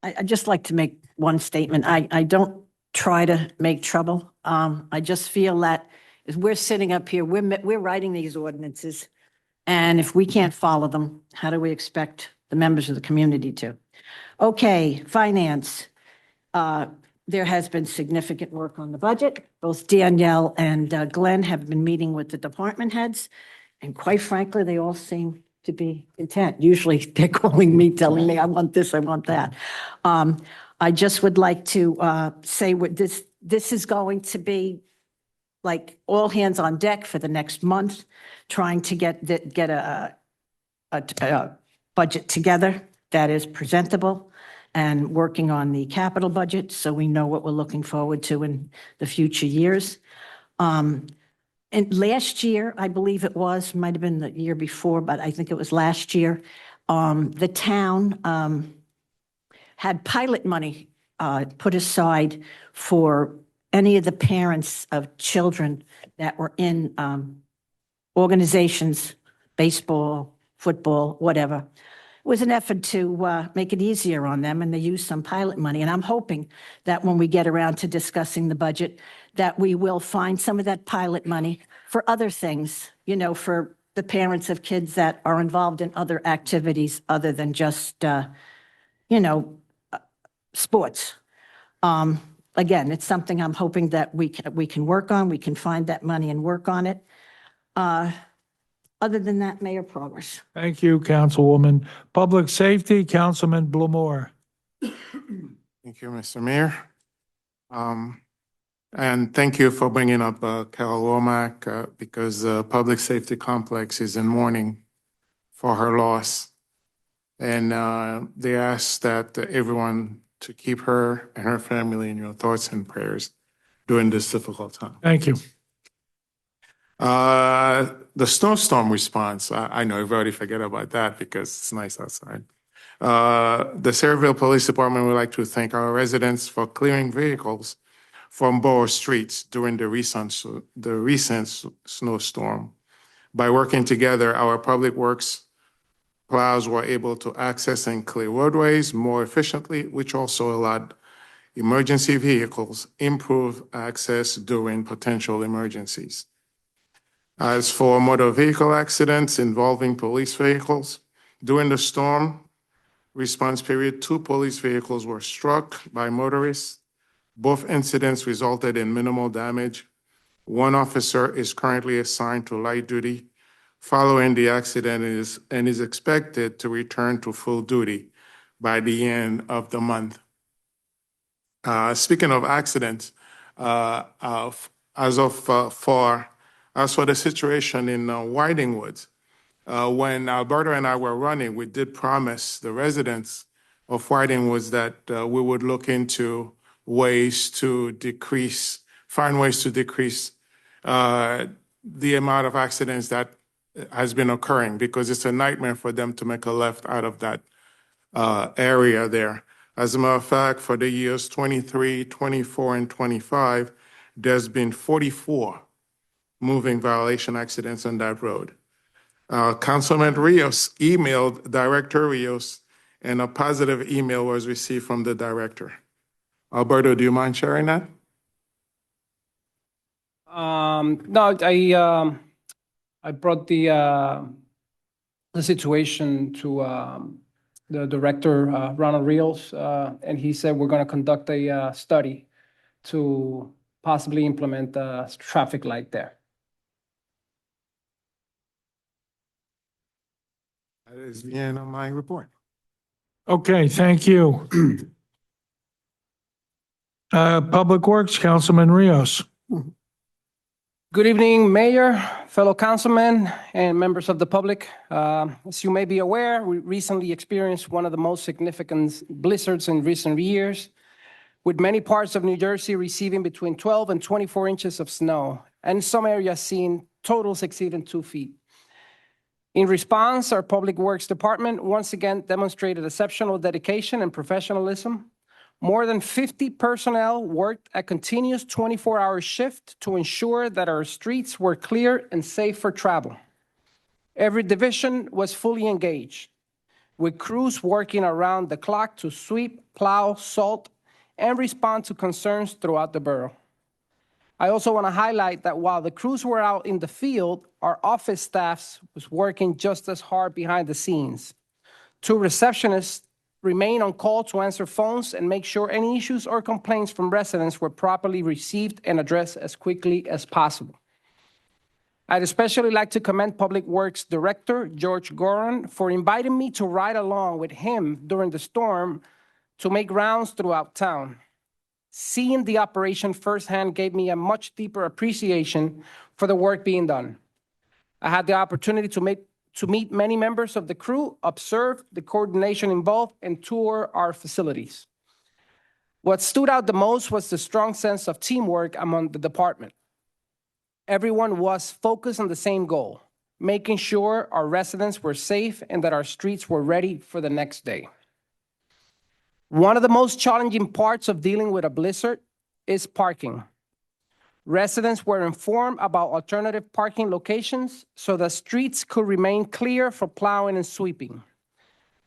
I'd just like to make one statement. I don't try to make trouble. I just feel that as we're sitting up here, we're writing these ordinances. And if we can't follow them, how do we expect the members of the community to? Okay, finance. There has been significant work on the budget. Both Danielle and Glenn have been meeting with the department heads. And quite frankly, they all seem to be content. Usually they're calling me, telling me, I want this, I want that. I just would like to say what this is going to be like all hands on deck for the next month, trying to get a budget together that is presentable and working on the capital budget so we know what we're looking forward to in the future years. And last year, I believe it was, might have been the year before, but I think it was last year, the town had pilot money put aside for any of the parents of children that were in organizations, baseball, football, whatever. It was an effort to make it easier on them, and they used some pilot money. And I'm hoping that when we get around to discussing the budget, that we will find some of that pilot money for other things, you know, for the parents of kids that are involved in other activities other than just, sports. Again, it's something I'm hoping that we can work on. We can find that money and work on it. Other than that, Mayor, progress.
Thank you, Councilwoman. Public Safety, Councilman Blumer.
Thank you, Mr. Mayor. And thank you for bringing up Carol Womack because the Public Safety Complex is in mourning for her loss. And they ask that everyone to keep her and her family in your thoughts and prayers during this difficult time.
Thank you.
The snowstorm response, I know everybody forget about that because it's nice outside. The Sayreville Police Department would like to thank our residents for clearing vehicles from borough streets during the recent snowstorm. By working together, our public works plows were able to access and clear roadways more efficiently, which also allowed emergency vehicles improve access during potential emergencies. As for motor vehicle accidents involving police vehicles, during the storm response period, 2 police vehicles were struck by motorists. Both incidents resulted in minimal damage. 1 officer is currently assigned to light duty following the accident and is expected to return to full duty by the end of the month. Speaking of accidents, as for the situation in Whiting Woods, when Alberto and I were running, we did promise the residents of Whiting Woods that we would look into find ways to decrease the amount of accidents that has been occurring, because it's a nightmare for them to make a left out of that area there. As a matter of fact, for the years 23, 24, and 25, there's been 44 moving violation accidents on that road. Councilman Rios emailed Director Rios, and a positive email was received from the director. Alberto, do you mind sharing that?
No, I brought the situation to the director, Ronald Rios, and he said we're going to conduct a study to possibly implement a traffic light there.
That is the end of my report.
Okay, thank you. Public Works, Councilman Rios.
Good evening, Mayor, fellow councilmen, and members of the public. As you may be aware, we recently experienced one of the most significant blizzards in recent years, with many parts of New Jersey receiving between 12 and 24 inches of snow, and some areas seeing totals exceeding 2 feet. In response, our Public Works Department once again demonstrated exceptional dedication and professionalism, More than 50 personnel worked a continuous 24-hour shift to ensure that our streets were clear and safe for travel. Every division was fully engaged, with crews working around the clock to sweep, plow, salt, and respond to concerns throughout the borough. I also want to highlight that while the crews were out in the field, our office staffs was working just as hard behind the scenes. 2 receptionists remain on call to answer phones and make sure any issues or complaints from residents were properly received and addressed as quickly as possible. I'd especially like to commend Public Works Director George Goran for inviting me to ride along with him during the storm to make rounds throughout town. Seeing the operation firsthand gave me a much deeper appreciation for the work being done. I had the opportunity to meet many members of the crew, observe the coordination involved, and tour our facilities. What stood out the most was the strong sense of teamwork among the department. Everyone was focused on the same goal, making sure our residents were safe and that our streets were ready for the next day. One of the most challenging parts of dealing with a blizzard is parking. Residents were informed about alternative parking locations so the streets could remain clear for plowing and sweeping.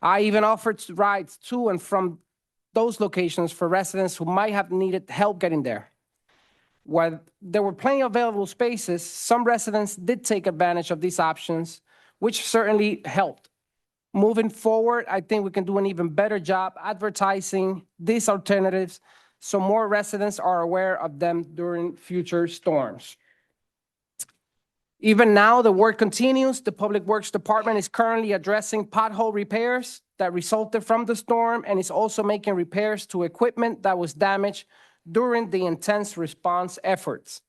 I even offered rides to and from those locations for residents who might have needed help getting there. While there were plenty of available spaces, some residents did take advantage of these options, which certainly helped. Moving forward, I think we can do an even better job advertising these alternatives so more residents are aware of them during future storms. Even now, the work continues. The Public Works Department is currently addressing pothole repairs that resulted from the storm and is also making repairs to equipment that was damaged during the intense response efforts.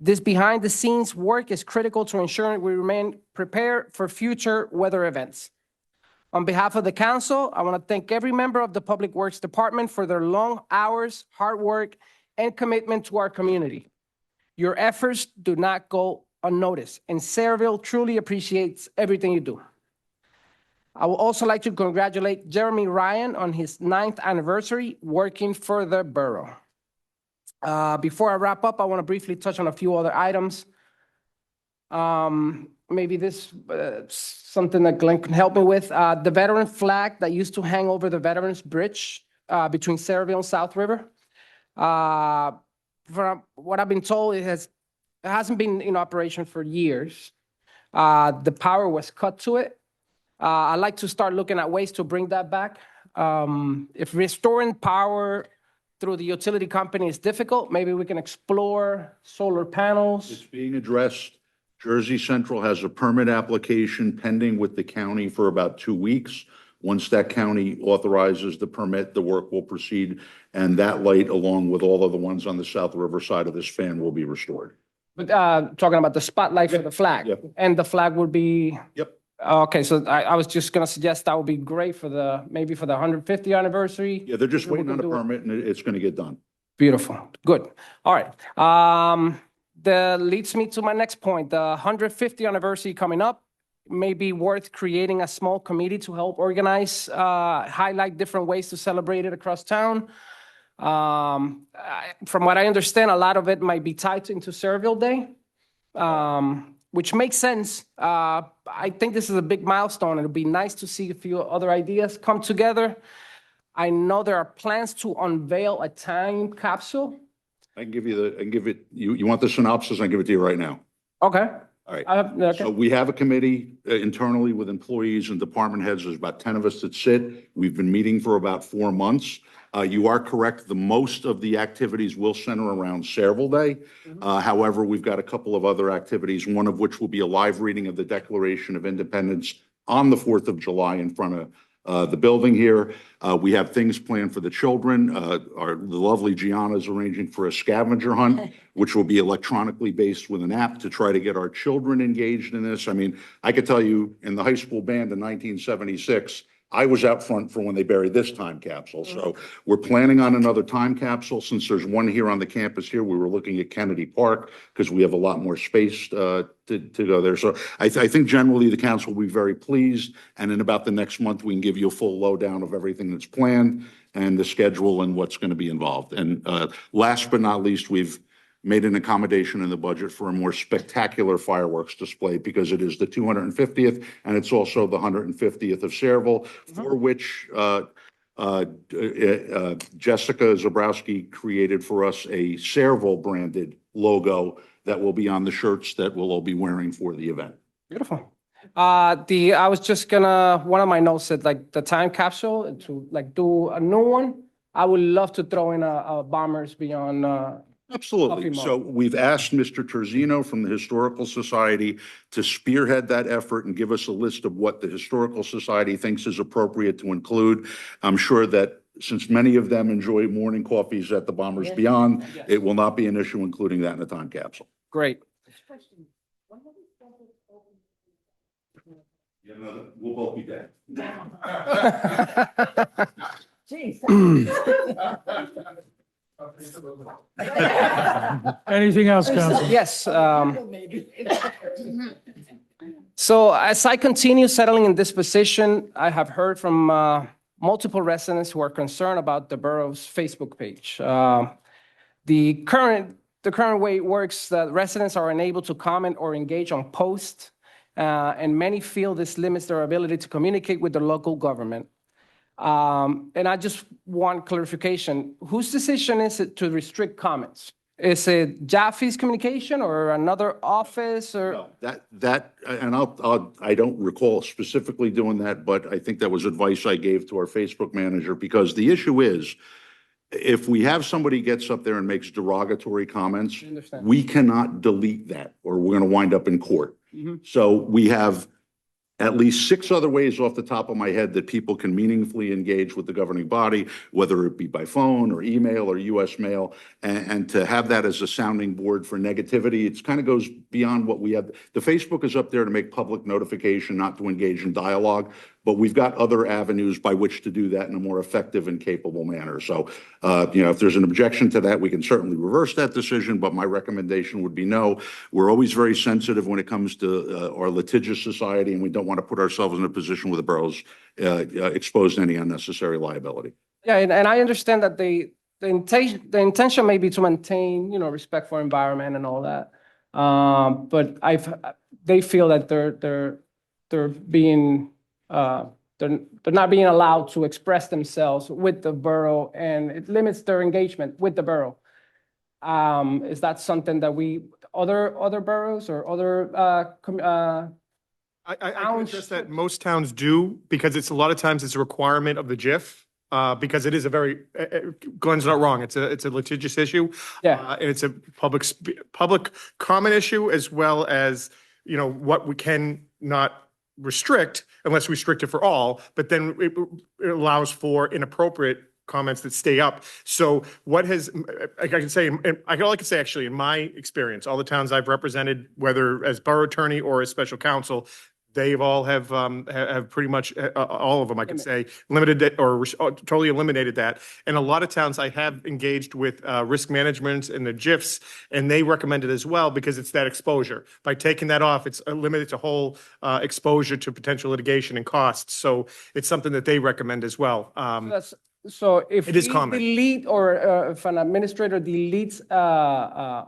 This behind-the-scenes work is critical to ensuring we remain prepared for future weather events. On behalf of the council, I want to thank every member of the Public Works Department for their long hours, hard work, and commitment to our community. Your efforts do not go unnoticed, and Sayreville truly appreciates everything you do. I would also like to congratulate Jeremy Ryan on his 9th anniversary working for the borough. Before I wrap up, I want to briefly touch on a few other items. Maybe this something that Glenn can help me with. The veteran flag that used to hang over the Veterans Bridge between Sayreville and South River. From what I've been told, it hasn't been in operation for years. The power was cut to it. I'd like to start looking at ways to bring that back. If restoring power through the utility company is difficult, maybe we can explore solar panels.
It's being addressed. Jersey Central has a permit application pending with the county for about 2 weeks. Once that county authorizes the permit, the work will proceed, and that light, along with all of the ones on the South River side of this fan, will be restored.
But talking about the spotlight for the flag.
Yep.
And the flag would be,
Yep.
okay, so I was just gonna suggest that would be great for maybe for the 150th anniversary.
Yeah, they're just
Maybe we
waiting on
can
a
do it.
permit, and it's going to get done.
Beautiful, good. All right. That leads me to my next point. The 150th anniversary coming up may be worth creating a small committee to help organize, highlight different ways to celebrate it across town. From what I understand, a lot of it might be tied into Sayreville Day, which makes sense. I think this is a big milestone. It'll be nice to see a few other ideas come together. I know there are plans to unveil a time capsule.
I can give you you want the synopsis? I can give it to you right now.
Okay.
All right.
Okay.
So we have a committee internally with employees and department heads. There's about 10 of us that sit. We've been meeting for about 4 months. You are correct. The most of the activities will center around Sayreville Day. However, we've got a couple of other activities, one of which will be a live reading of the Declaration of Independence on the 4th of July in front of the building here. We have things planned for the children. The lovely Gianna is arranging for a scavenger hunt, which will be electronically based with an app to try to get our children engaged in this. I mean, I could tell you in the high school band in 1976, I was out front for when they buried this time capsule. So we're planning on another time capsule. Since there's one here on the campus here, we were looking at Kennedy Park because we have a lot more space to go there. So I think generally the council will be very pleased. And in about the next month, we can give you a full lowdown of everything that's planned. and the schedule and what's going to be involved. And last but not least, we've made an accommodation in the budget for a more spectacular fireworks display because it is the 250th and it's also the 150th of Sayreville, for which Jessica Zabrowski created for us a Sayreville branded logo that will be on the shirts that we'll all be wearing for the event.
Beautiful. I was just gonna, one of my notes said like the time capsule to like do a new one. I would love to throw in a Bombers Beyond,
Absolutely.
Coffee
So
mug.
we've asked Mr. Terzino from the Historical Society to spearhead that effort and give us a list of what the Historical Society thinks is appropriate to include. I'm sure that since many of them enjoy morning coffees at the Bombers Beyond, it will not be an issue including that in a time capsule.
great.
Yeah, we'll both be dead.
Anything else, Council?
Yes. So as I continue settling in this position, I have heard from multiple residents who are concerned about the borough's Facebook page. The current way it works, that residents are unable to comment or engage on posts, and many feel this limits their ability to communicate with the local government. And I just want clarification. Whose decision is it to restrict comments? Is it Jaffe's communication or another office or?
No, and I don't recall specifically doing that, but I think that was advice I gave to our Facebook manager, because the issue is, if we have somebody gets up there and makes derogatory comments,
Understand.
we cannot delete that or we're going to wind up in court. So we have at least 6 other ways off the top of my head that people can meaningfully engage with the governing body, whether it be by phone or email or US mail. And to have that as a sounding board for negativity, it kind of goes beyond what we have. The Facebook is up there to make public notification, not to engage in dialogue. But we've got other avenues by which to do that in a more effective and capable manner. So, if there's an objection to that, we can certainly reverse that decision, but my recommendation would be no. We're always very sensitive when it comes to our litigious society, and we don't want to put ourselves in a position where the borough's exposed to any unnecessary liability.
Yeah, and I understand that the intention may be to maintain, respect for environment and all that. But they feel that they're being, they're not being allowed to express themselves with the borough, and it limits their engagement with the borough. Is that something that other boroughs or other,
I can address that most towns do, because it's a lot of times it's a requirement of the GIF. Because it is a very, Glenn's not wrong, it's a litigious issue.
Yeah.
And it's a public comment issue, as well as, what we can not restrict unless we restrict it for all, but then it allows for inappropriate comments that stay up. So what has, I can say, all I can say actually, in my experience, all the towns I've represented, whether as borough attorney or as special counsel, they've all have pretty much, all of them, I can say, limited it or totally eliminated that. And a lot of towns I have engaged with risk management and the GIFs, and they recommend it as well, because it's that exposure. By taking that off, it's limited to whole exposure to potential litigation and costs. So it's something that they recommend as well.
So if
It is
we
common.
delete, or if an administrator deletes a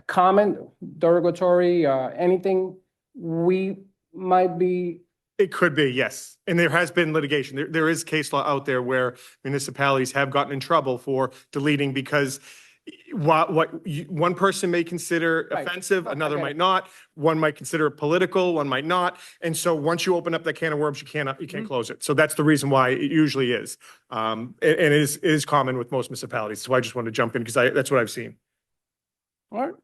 comment, derogatory, anything, we might be.
It could be, yes. And there has been litigation. There is case law out there where municipalities have gotten in trouble for deleting, because what one person may consider
Right.
offensive, another
Okay.
might not. One might consider it political, one might not. And so once you open up that can of worms, you can't close it. So that's the reason why it usually is. And it is common with most municipalities. So I just wanted to jump in because that's what I've seen.
All right.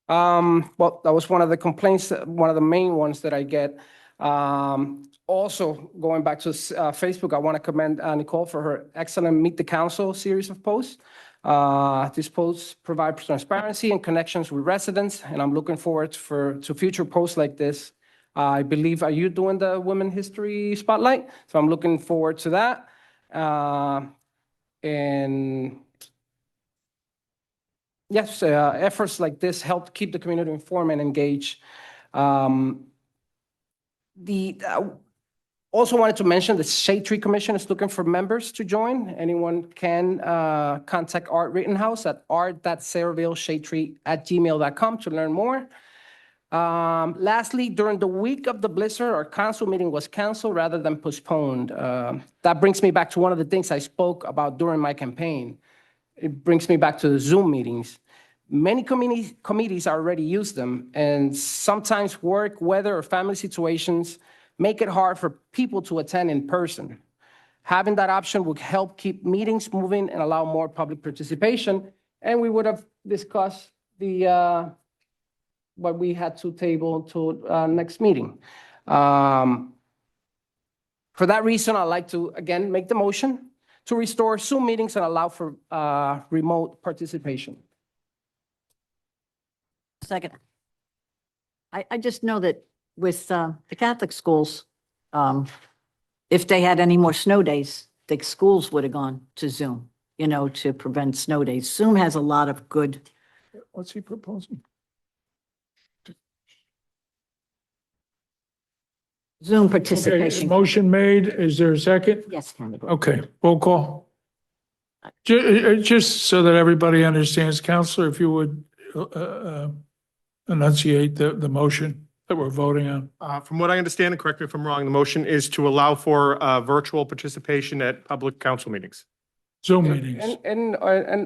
Well, that was one of the complaints, one of the main ones that I get. Also, going back to Facebook, I want to commend Nicole for her excellent Meet the Council series of posts. These posts provide transparency and connections with residents, and I'm looking forward to future posts like this. I believe, are you doing the Women History Spotlight? So I'm looking forward to that. And yes, efforts like this help keep the community informed and engaged. Also wanted to mention the Shade Tree Commission is looking for members to join. Anyone can contact Art Rittenhouse at art.saravilleshadetree@gmail.com to learn more. Lastly, during the week of the blizzard, our council meeting was canceled rather than postponed. That brings me back to one of the things I spoke about during my campaign. It brings me back to the Zoom meetings. Many committees already use them, and sometimes work, weather, or family situations make it hard for people to attend in person. Having that option would help keep meetings moving and allow more public participation. And we would have discussed the what we had to table to next meeting. For that reason, I'd like to, again, make the motion to restore Zoom meetings and allow for remote participation.
Second. I just know that with the Catholic schools, if they had any more snow days, the schools would have gone to Zoom, to prevent snow days. Zoom has a lot of good.
What's he proposing?
Zoom
Okay,
participation.
motion made. Is there a second?
Yes, Canada.
Okay, roll call. Just so that everybody understands, Counselor, if you would enunciate the motion that we're voting on.
From what I understand, and correct me if I'm wrong, the motion is to allow for virtual participation at public council meetings.
Zoom meetings.
And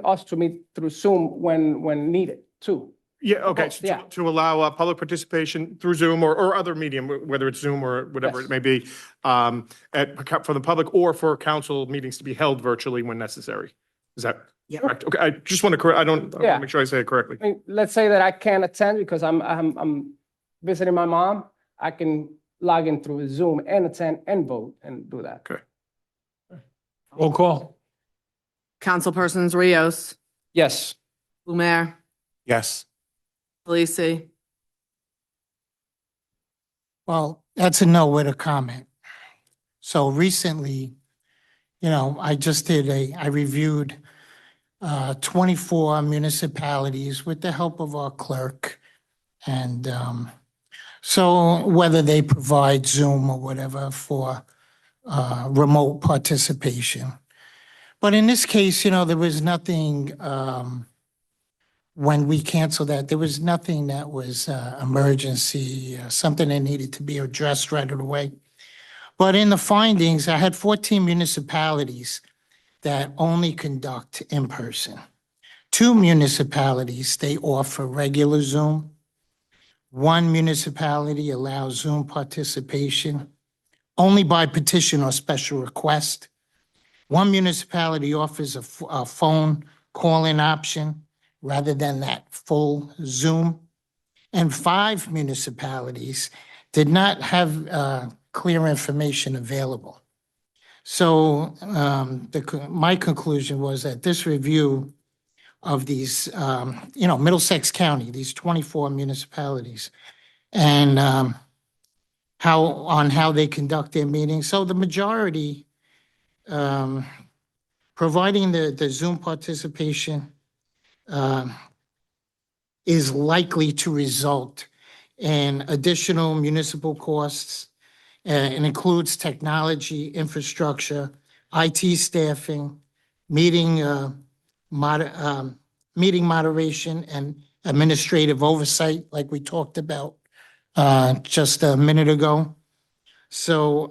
us to meet through Zoom when needed, too.
Yeah, okay,
Oh, yeah.
to allow public participation through Zoom or other medium, whether it's Zoom or whatever
Yes.
it may be, for the public or for council meetings to be held virtually when necessary. Is that
Yeah.
correct? Okay, I just want to correct, I want
Yeah.
to make sure I say it correctly.
I mean, let's say that I can't attend because I'm visiting my mom. I can log in through Zoom and attend and vote and do that.
Okay.
Roll call.
Councilpersons Rios,
Yes.
Blumer,
Yes.
Delisi,
Well, that's a no with a comment. So recently, I reviewed 24 municipalities with the help of our clerk. And so whether they provide Zoom or whatever for remote participation. But in this case, there was nothing, when we canceled that, there was nothing that was emergency, something that needed to be addressed right away. But in the findings, I had 14 municipalities that only conduct in person. 2 municipalities, they offer regular Zoom. 1 municipality allows Zoom participation only by petition or special request. 1 municipality offers a phone call-in option rather than that full Zoom. And 5 municipalities did not have clear information available. So my conclusion was that this review of these, Middlesex County, these 24 municipalities, and how they conduct their meetings. So the majority, providing the Zoom participation is likely to result in additional municipal costs. It includes technology, infrastructure, IT staffing, meeting moderation, and administrative oversight, like we talked about just a minute ago. So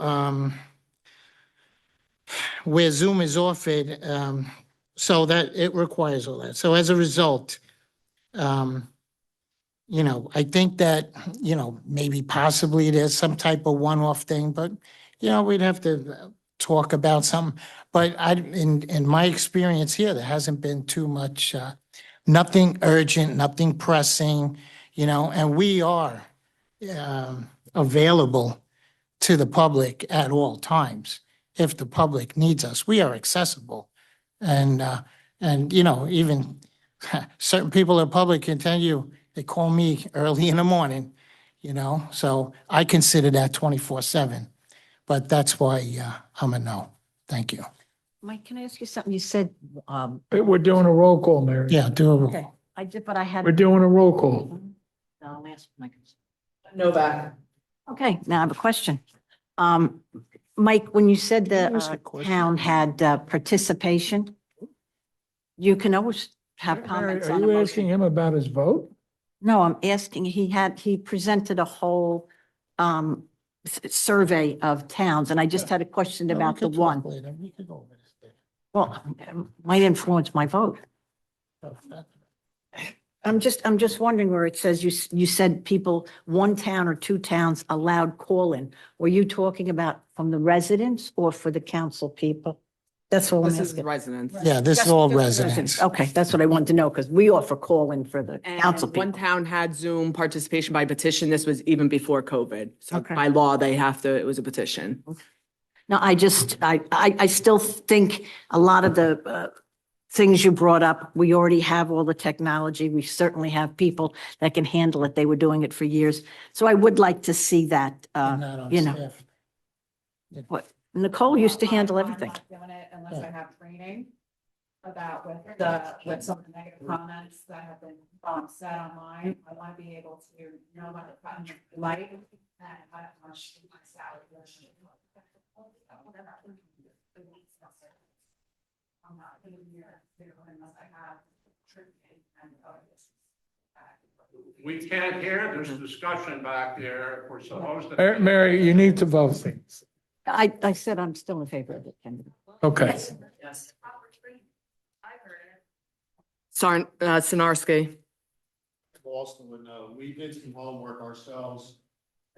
where Zoom is offered, so that it requires all that. So as a result, I think that, maybe possibly there's some type of one-off thing, but, we'd have to talk about something. But in my experience here, there hasn't been too much, nothing urgent, nothing pressing, and we are available to the public at all times. If the public needs us, we are accessible. And even certain people in public can tell you, they call me early in the morning, so I consider that 24/7. But that's why I'm a no. Thank you.
Mike, can I ask you something? You said,
We're doing a roll call, Mary.
Yeah, do a
okay, I did, but I had.
We're doing a roll call.
I'll ask Mike.
Novak,
Okay, now I have a question. Mike, when you said
Can I
the
ask a question?
town had participation, you can always have
Mary,
comments
are
on a
you asking
motion.
him about his vote?
No, I'm asking, he presented a whole survey of towns, and I just had a question
No, we
about the
could talk
one.
later. We could go over this later.
Well, it might influence my vote.
So, that-
I'm just wondering where it says you said people, one town or two towns allowed call-in. Were you talking about from the residents or for the council people? That's all I'm
This is
asking.
residents.
Yeah, this is all residents.
Okay, that's what I wanted to know, because we offer call-in for the council
And one
people.
town had Zoom participation by petition. This was even before COVID. So
Okay.
by law, they have to, it was a petition.
No, I still think a lot of the things you brought up, we already have all the technology. We certainly have people that can handle it. They were doing it for years. So I would like to see that,
And not on
you know,
staff.
what, Nicole used to handle everything.
I'm not doing it unless
Yeah.
I have training about with some of the negative comments that have been said online. I want to be able to know what the button like and how much my salary. I'm not going to be here unless I have training and
We can't hear, there's discussion back there, we're supposed to.
Mary, you need to vote.
I said I'm still in favor of it, Kendra.
Okay.
Yes. Sinarski.
Boston would know, we did some homework ourselves,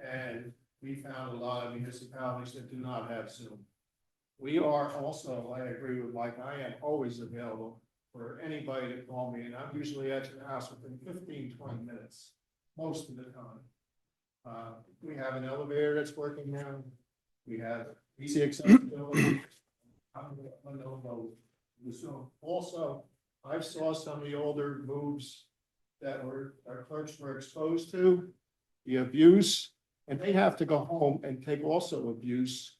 and we found a lot of municipalities that do not have Zoom. We are also, I agree with Mike, I am always available for anybody to call me, and I'm usually at your house within 15-20 minutes, most of the time. We have an elevator that's working now, we have easy accessibility. I'm available with Zoom. Also, I saw some of the older moves that our clerks were exposed to, the abuse, and they have to go home and take also abuse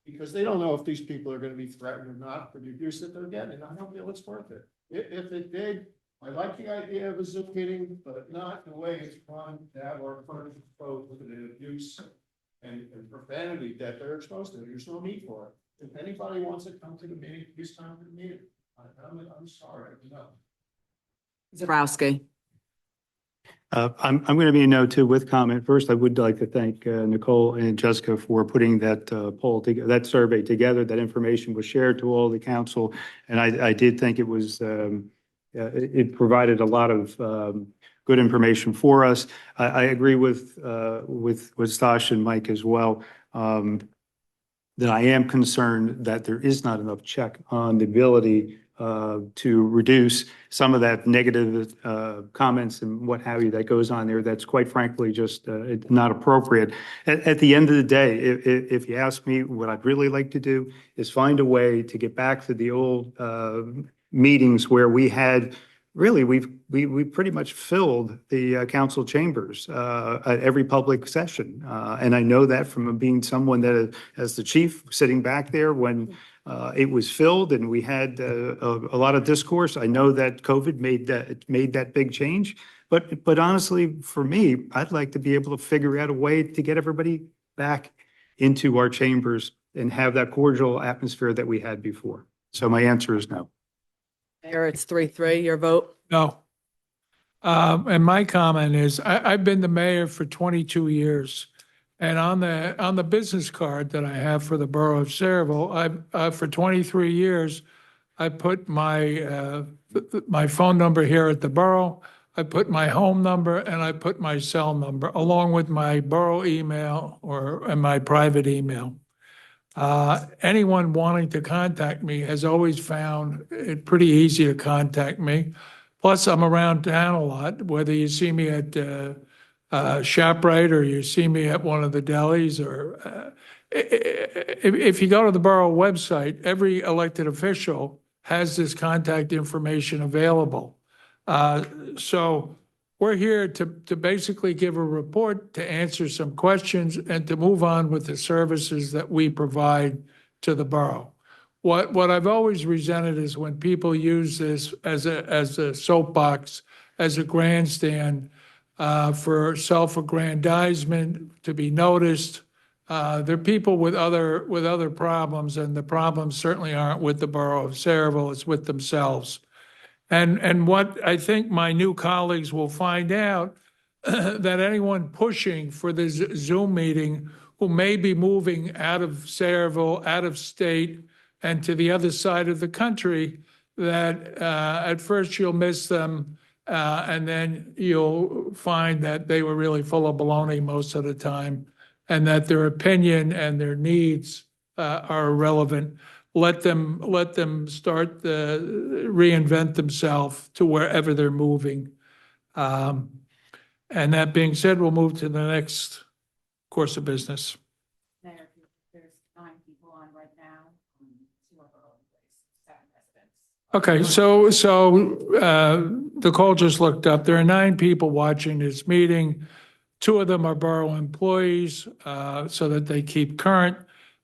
because they don't know if these people are going to be threatened or not for the abuse that they're getting. And I don't feel it's worth it. If it did, I like the idea of a Zoom meeting, but not the way it's run to have our clerks exposed to the abuse and profanity that they're exposed to. There's no need for it. If anybody wants to come to the meeting, please come to the meeting. I'm sorry, no.
Zarowski.
I'm going to be a no too with comment. First, I would like to thank Nicole and Jessica for putting that poll together, that survey together. That information was shared to all the council. And I did think it was, it provided a lot of good information for us. I agree with Stash and Mike as well. That I am concerned that there is not enough check on the ability to reduce some of that negative comments and what have you that goes on there. That's quite frankly just not appropriate. At the end of the day, if you ask me, what I'd really like to do is find a way to get back to the old meetings where we had really, we pretty much filled the council chambers at every public session. And I know that from being someone that, as the chief, sitting back there when it was filled and we had a lot of discourse. I know that COVID made that big change. But honestly, for me, I'd like to be able to figure out a way to get everybody back into our chambers and have that cordial atmosphere that we had before. So my answer is no.
Mayor, it's 3-3, your vote?
No. And my comment is, I've been the mayor for 22 years. And on the business card that I have for the borough of Saraville, for 23 years, I put my phone number here at the borough, I put my home number, and I put my cell number, along with my borough email and my private email. Anyone wanting to contact me has always found it pretty easy to contact me. Plus, I'm around town a lot, whether you see me at ShopRite or you see me at one of the delis, or if you go to the borough website, every elected official has this contact information available. So we're here to basically give a report, to answer some questions, and to move on with the services that we provide to the borough. What I've always resented is when people use this as a soapbox, as a grandstand, for self-aggrandizement, to be noticed, There are people with other problems, and the problems certainly aren't with the borough of Saraville, it's with themselves. And what I think my new colleagues will find out, that anyone pushing for this Zoom meeting who may be moving out of Saraville, out of state, and to the other side of the country, that at first you'll miss them, and then you'll find that they were really full of baloney most of the time, and that their opinion and their needs are irrelevant. Let them start reinvent themselves to wherever they're moving. And that being said, we'll move to the next course of business.
Mayor, there's 9 people on right now, 2 of our own place, 7 residents.
Okay, the call just looked up. There are 9 people watching this meeting. 2 of them are borough employees, so that they keep current.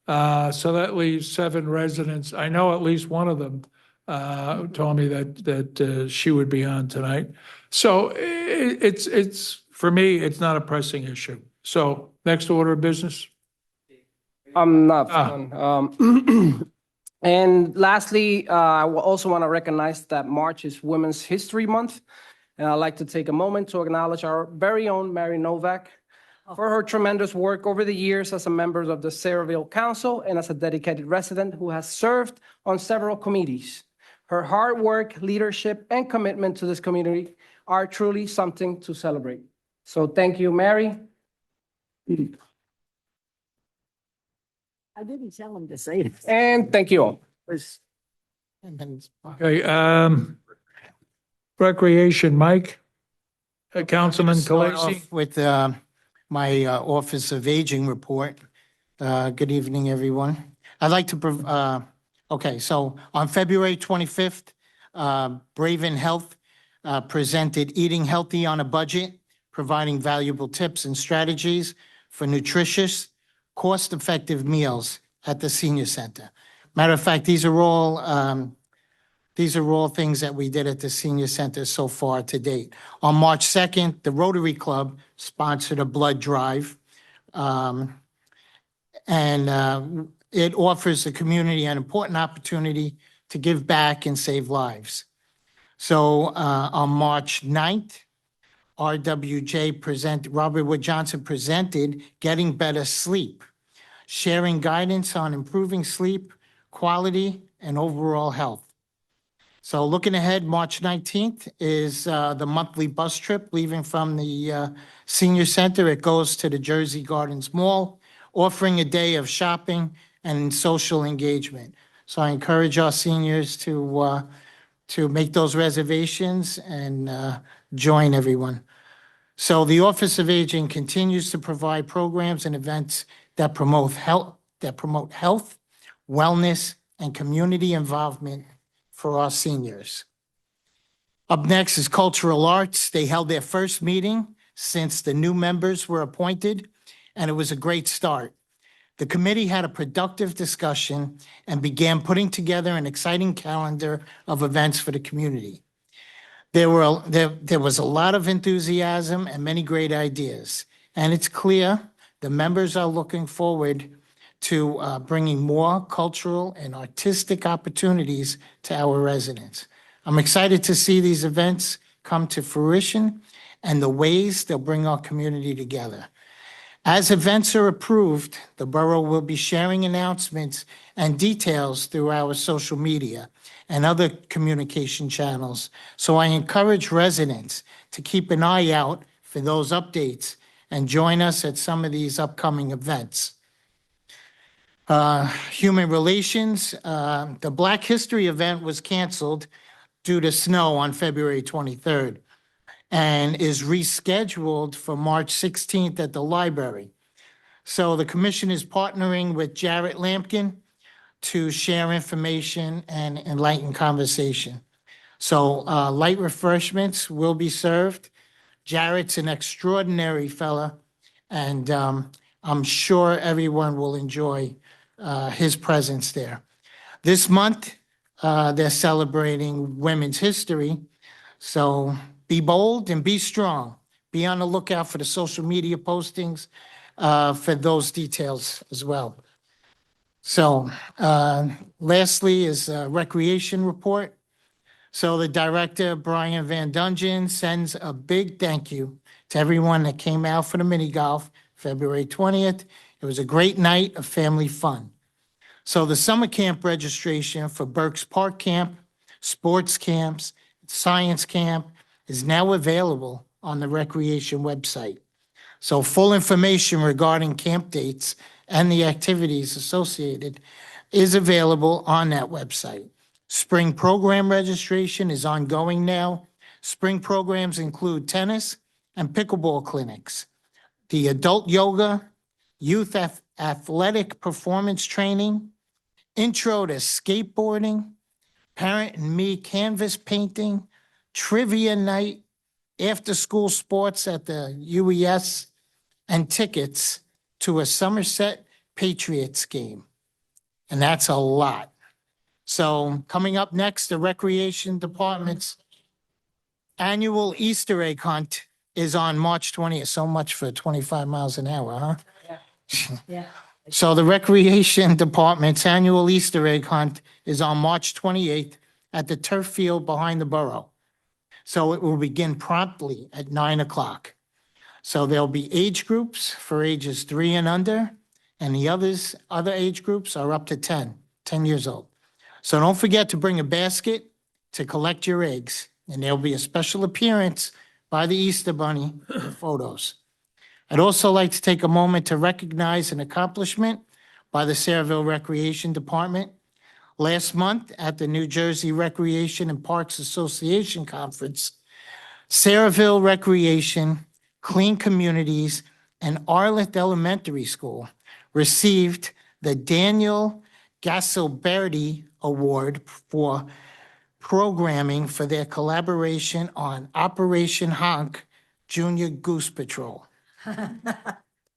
So that leaves 7 residents. I know at least one of them told me that she would be on tonight. So it's for me, it's not a pressing issue. So next order of business.
I'm not done. And lastly, I will also want to recognize that March is Women's History Month. And I'd like to take a moment to acknowledge our very own Mary Novak for her tremendous work over the years as a member of the Saraville Council and as a dedicated resident who has served on several committees. Her hard work, leadership, and commitment to this community are truly something to celebrate. So thank you, Mary.
I didn't tell him to say this.
And thank you all.
Okay, recreation, Mike? Councilman
Start
Khaleesi?
off with my Office of Aging report. Good evening, everyone. I'd like to, okay, so on February 25th, Braven Health presented Eating Healthy on a Budget, providing valuable tips and strategies for nutritious, cost-effective meals at the senior center. Matter of fact, these are all things that we did at the senior center so far to date. On March 2nd, the Rotary Club sponsored a blood drive. It offers the community an important opportunity to give back and save lives. So on March 9th, Robert Wood Johnson presented Getting Better Sleep, sharing guidance on improving sleep quality and overall health. So looking ahead, March 19th is the monthly bus trip leaving from the senior center. It goes to the Jersey Gardens Mall, offering a day of shopping and social engagement. So I encourage our seniors to make those reservations and join everyone. So the Office of Aging continues to provide programs and events that promote health, wellness, and community involvement for our seniors. Up next is Cultural Arts. They held their first meeting since the new members were appointed, and it was a great start. The committee had a productive discussion and began putting together an exciting calendar of events for the community. There was a lot of enthusiasm and many great ideas, and it's clear the members are looking forward to bringing more cultural and artistic opportunities to our residents. I'm excited to see these events come to fruition and the ways they'll bring our community together. As events are approved, the borough will be sharing announcements and details through our social media and other communication channels. So I encourage residents to keep an eye out for those updates and join us at some of these upcoming events. Human Relations, the Black History event was canceled due to snow on February 23rd and is rescheduled for March 16th at the library. So the commission is partnering with Jarrett Lampkin to share information and enlighten conversation. So light refreshments will be served. Jarrett's an extraordinary fella, and I'm sure everyone will enjoy his presence there. This month, they're celebrating Women's History, so be bold and be strong. Be on the lookout for the social media postings for those details as well. So lastly is a recreation report. So the director, Brian Van Dungen, sends a big thank you to everyone that came out for the mini golf February 20th. It was a great night of family fun. So the summer camp registration for Burks Park Camp, sports camps, science camp is now available on the recreation website. So full information regarding camp dates and the activities associated is available on that website. Spring program registration is ongoing now. Spring programs include tennis and pickleball clinics, the adult yoga, youth athletic performance training, intro to skateboarding, parent and me canvas painting, trivia night, after-school sports at the UES, and tickets to a Somerset Patriots game. And that's a lot. So coming up next, the Recreation Department's annual Easter egg hunt is on March 20th. So much for 25 miles an hour, huh?
Yeah.
So the Recreation Department's annual Easter egg hunt is on March 28th at the turf field behind the borough. So it will begin promptly at 9 o'clock. So there'll be age groups for ages 3 and under, and the other age groups are up to 10 years old. So don't forget to bring a basket to collect your eggs, and there'll be a special appearance by the Easter Bunny with photos. I'd also like to take a moment to recognize an accomplishment by the Saraville Recreation Department. Last month at the New Jersey Recreation and Parks Association Conference, Saraville Recreation, Clean Communities, and Arleth Elementary School received the Daniel Gasilberti Award for programming for their collaboration on Operation Honk Junior Goose Patrol.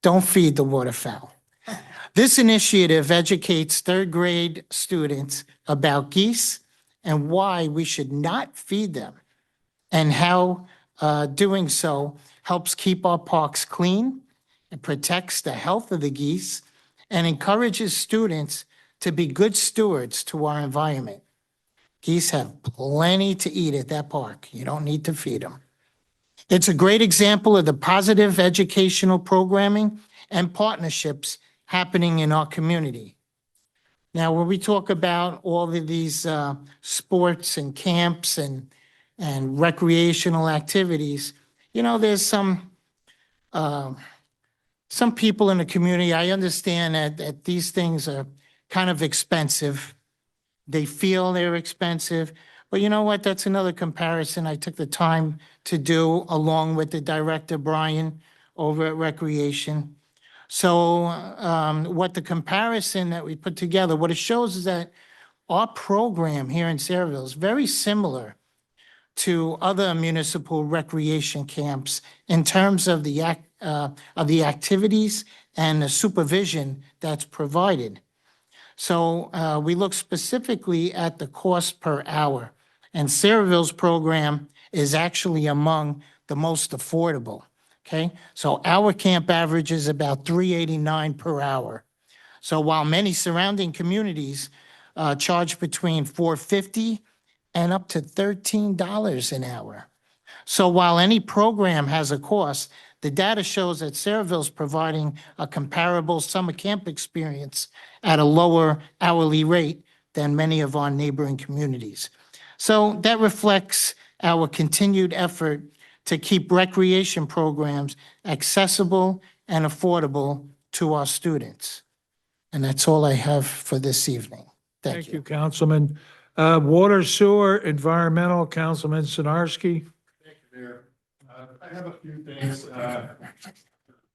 Don't feed the waterfowl. This initiative educates third grade students about geese and why we should not feed them, and how doing so helps keep our parks clean, it protects the health of the geese, and encourages students to be good stewards to our environment. Geese have plenty to eat at that park. You don't need to feed them. It's a great example of the positive educational programming and partnerships happening in our community. Now, when we talk about all of these sports and camps and recreational activities, you know, there's some people in the community, I understand that these things are kind of expensive. They feel they're expensive, but you know what? That's another comparison I took the time to do along with the director, Brian, over at Recreation. So what the comparison that we put together, what it shows is that our program here in Saraville is very similar to other municipal recreation camps in terms of the activities and the supervision that's provided. So we look specifically at the cost per hour, and Saraville's program is actually among the most affordable. Okay, so our camp average is about $3.89 per hour. So while many surrounding communities charge between $4.50 and up to $13 an hour. So while any program has a cost, the data shows that Saraville is providing a comparable summer camp experience at a lower hourly rate than many of our neighboring communities. So that reflects our continued effort to keep recreation programs accessible and affordable to our students. And that's all I have for this evening. Thank you.
Councilman. Water, Sewer, Environmental, Councilman Sinarski.
Thank you, Mayor. I have a few things.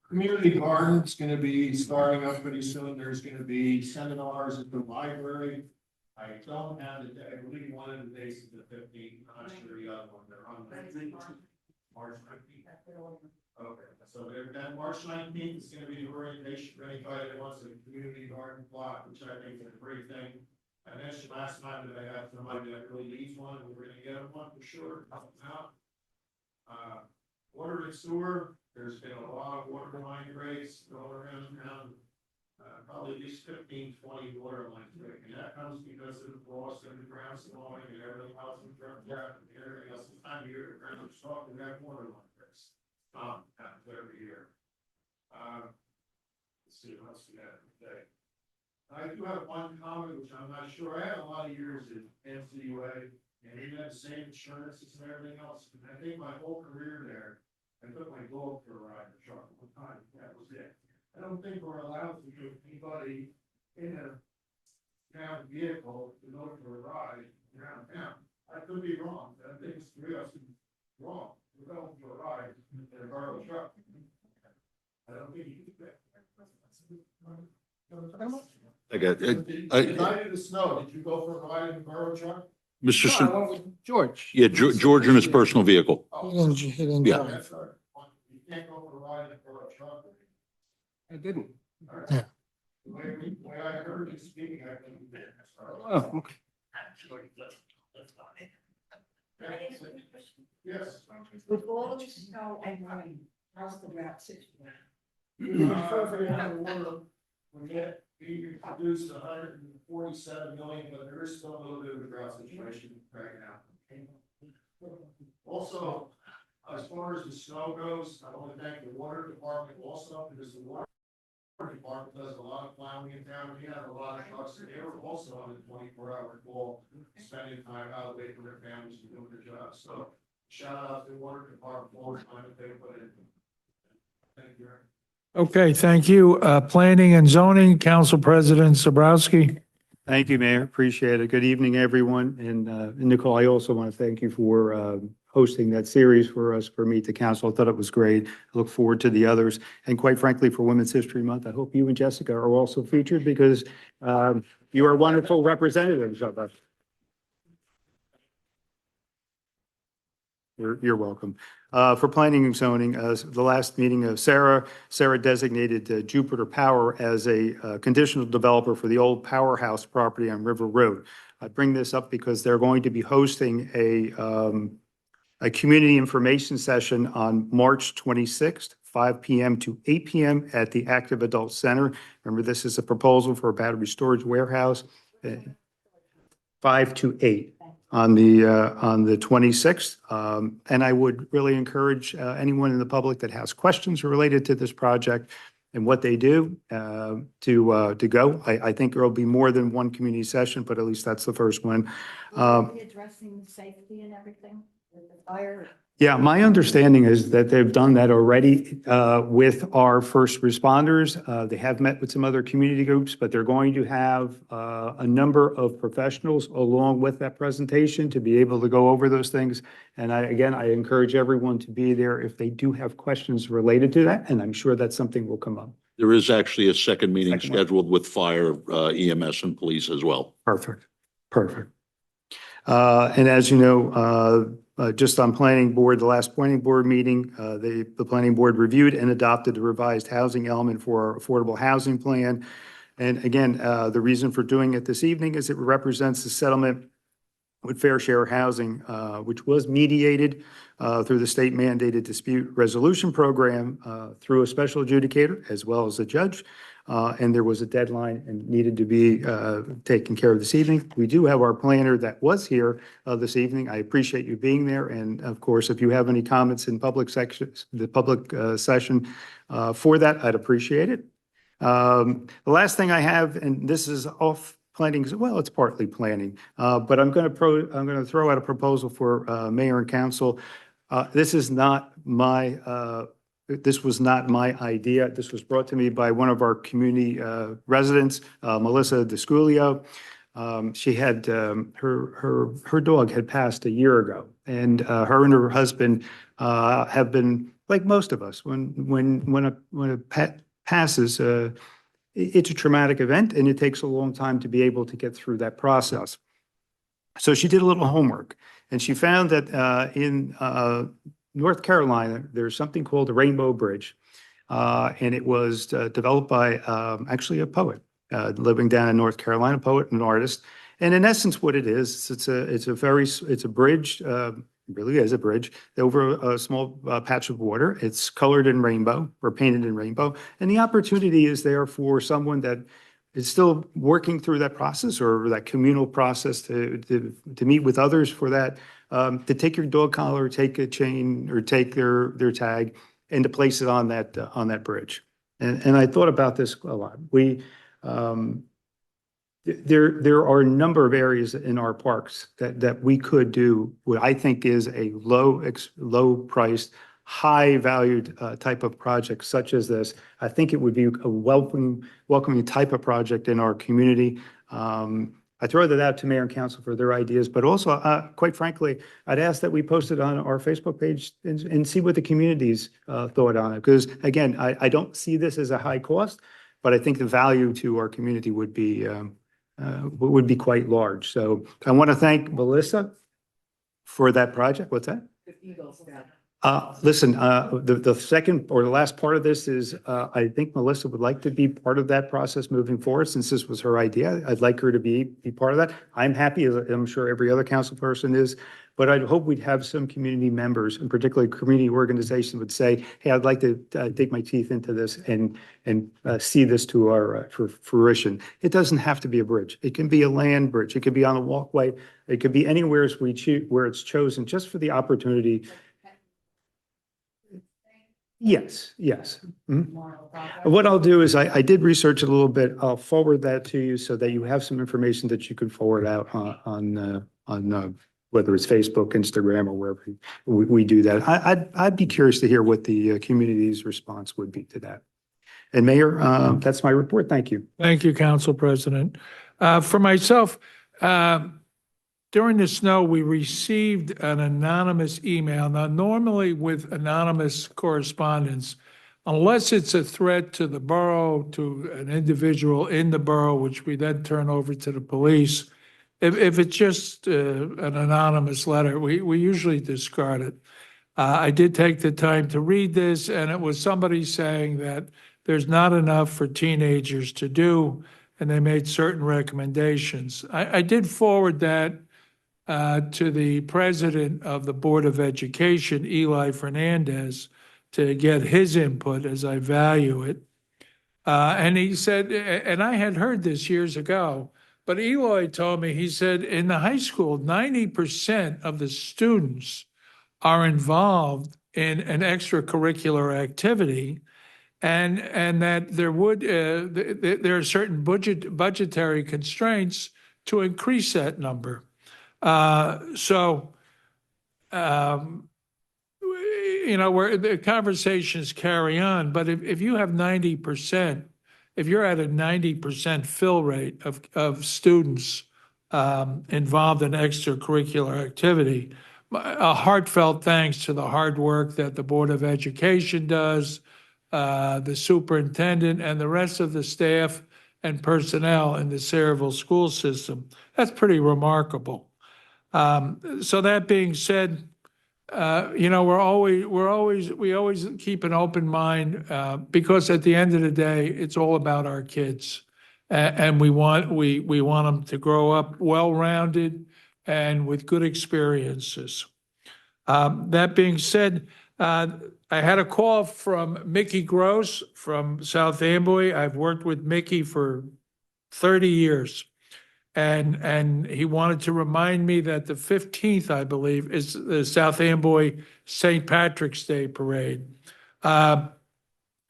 Community garden's gonna be starting up pretty soon. There's gonna be seminars at the library. I don't have the, I believe one of the days is the 15th, I'm not sure the other one, they're on March 19th. Okay, so that March 19th is gonna be the orientation for anybody that wants a community garden plot, which I think is a great thing. I mentioned last time that I have somebody that really needs one, and we're gonna get them one for sure, help them out. Water and sewer, There's been a lot of water line breaks going around town. Probably at least 15, 20 water lines break, and that comes because of the frost and the ground slowing and everything else in front of that and everything else. The time of year, the ground is soft and that water line breaks. Happens every year. Let's see, what else we have today. I do have one comment, which I'm not sure. I had a lot of years in NCUA, and we had the same insurances and everything else. And I think my whole career there, I took my dog for a ride in the truck one time. That was it. I don't think we're allowed to give anybody in a town vehicle to go for a ride around town. I could be wrong. I think it's three of us wrong. We're going for a ride in a borough truck. I don't think you can do that.
I got it.
The night of the snow, did you go for a ride in a borough truck?
Mr.
No, I
Sin-
went with George.
yeah, George in his personal vehicle.
He didn't
Yeah.
go.
That's all right. You can't go for a ride in a borough truck.
I didn't.
All right.
Yeah.
The way I heard you speaking, I think you did.
Oh, okay.
Yes.
With all the snow and rain, how's the route situation?
We produced 147 million, but there is still a little bit of a drought situation right now. Also, as far as the snow goes, I want to thank the water department also, because the water department does a lot of plowing in town. We have a lot of trucks, and they were also on the 24-hour call, spending time out waiting for their families to do their jobs. So shout out to the water department for all the time that they put in. Thank you.
Okay, thank you. Planning and Zoning, Council President Zabrowski.
Thank you, Mayor. Appreciate it. Good evening, everyone. And Nicole, I also want to thank you for hosting that series for us, for Meet the Council. I thought it was great. I look forward to the others. And quite frankly, for Women's History Month, I hope you and Jessica are also featured, because you are wonderful representatives of us. You're welcome. For planning and zoning, the last meeting of Sarah designated Jupiter Power as a conditional developer for the old powerhouse property on River Road. I bring this up because they're going to be hosting a community information session on March 26th, 5 p.m. to 8 p.m. at the Active Adult Center. Remember, this is a proposal for a battery storage warehouse, 5 to 8 on the 26th. And I would really encourage anyone in the public that has questions related to this project and what they do to go. I think there will be more than one community session, but at least that's the first one.
Addressing safety and everything with the fire.
Yeah, my understanding is that they've done that already with our first responders. They have met with some other community groups, but they're going to have a number of professionals along with that presentation to be able to go over those things. And I encourage everyone to be there if they do have questions related to that, and I'm sure that something will come up.
There is actually a second meeting
Second one.
scheduled with fire, EMS and police as well.
Perfect. And as you know, just on planning board, the last planning board meeting, the planning board reviewed and adopted the revised housing element for our affordable housing plan. And again, the reason for doing it this evening is it represents the settlement with Fair Share Housing, which was mediated through the state mandated dispute resolution program through a special adjudicator as well as a judge. And there was a deadline and needed to be taken care of this evening. We do have our planner that was here this evening. I appreciate you being there. And of course, if you have any comments in public sections, the public session for that, I'd appreciate it. The last thing I have, and this is off planning, well, it's partly planning, but I'm going to throw out a proposal for mayor and council. This was not my idea. This was brought to me by one of our community residents, Melissa Desculio. She had her dog had passed a year ago, and her and her husband have been like most of us. When a pet passes, it's a traumatic event, and it takes a long time to be able to get through that process. So she did a little homework, and she found that in North Carolina, there's something called the Rainbow Bridge, and it was developed by actually a poet living down in North Carolina, poet and artist. And in essence, what it is, it's a bridge really is a bridge, over a small patch of water. It's colored in rainbow or painted in rainbow. And the opportunity is there for someone that is still working through that process or that communal process to meet with others for that, to take your dog collar, take a chain, or take their tag and to place it on that bridge. And I thought about this a lot. There are a number of areas in our parks that we could do what I think is a low priced, high valued type of project such as this. I think it would be a welcoming type of project in our community. I throw that out to mayor and council for their ideas, but also, quite frankly, I'd ask that we post it on our Facebook page and see what the community's thought on it. Because again, I don't see this as a high cost, but I think the value to our community would be quite large. So I want to thank Melissa for that project. What's that? Listen, the second or the last part of this is, I think Melissa would like to be part of that process moving forward, since this was her idea. I'd like her to be part of that. I'm happy, as I'm sure every other council person is, but I'd hope we'd have some community members, and particularly community organizations, would say, hey, I'd like to dig my teeth into this and see this to our fruition. It doesn't have to be a bridge. It can be a land bridge. It could be on a walkway. It could be anywhere where it's chosen, just for the opportunity. Yes. Mhm. What I'll do is I did research a little bit. I'll forward that to you so that you have some information that you can forward out on whether it's Facebook, Instagram, or wherever we do that. I'd be curious to hear what the community's response would be to that. And Mayor, that's my report. Thank you.
Thank you, Council President. For myself, during the snow, we received an anonymous email. Now, normally with anonymous correspondence, unless it's a threat to the borough, to an individual in the borough, which we then turn over to the police, if it's just an anonymous letter, we usually discard it. I did take the time to read this, and it was somebody saying that there's not enough for teenagers to do, and they made certain recommendations. I did forward that to the president of the Board of Education, Eli Fernandez, to get his input, as I value it. And he said, and I had heard this years ago, but Eloy told me, he said, in the high school, 90% of the students are involved in an extracurricular activity, and that there are certain budgetary constraints to increase that number. Where the conversations carry on, but if you have 90%, if you're at a 90% fill rate of students involved in extracurricular activity, a heartfelt thanks to the hard work that the Board of Education does, the superintendent, and the rest of the staff and personnel in the Sayreville school system. That's pretty remarkable. So that being said, we always keep an open mind, because at the end of the day, it's all about our kids. And we want them to grow up well-rounded and with good experiences. That being said, I had a call from Mickey Gross from South Amboy. I've worked with Mickey for 30 years. And he wanted to remind me that the 15th, I believe, is the South Amboy St. Patrick's Day Parade. I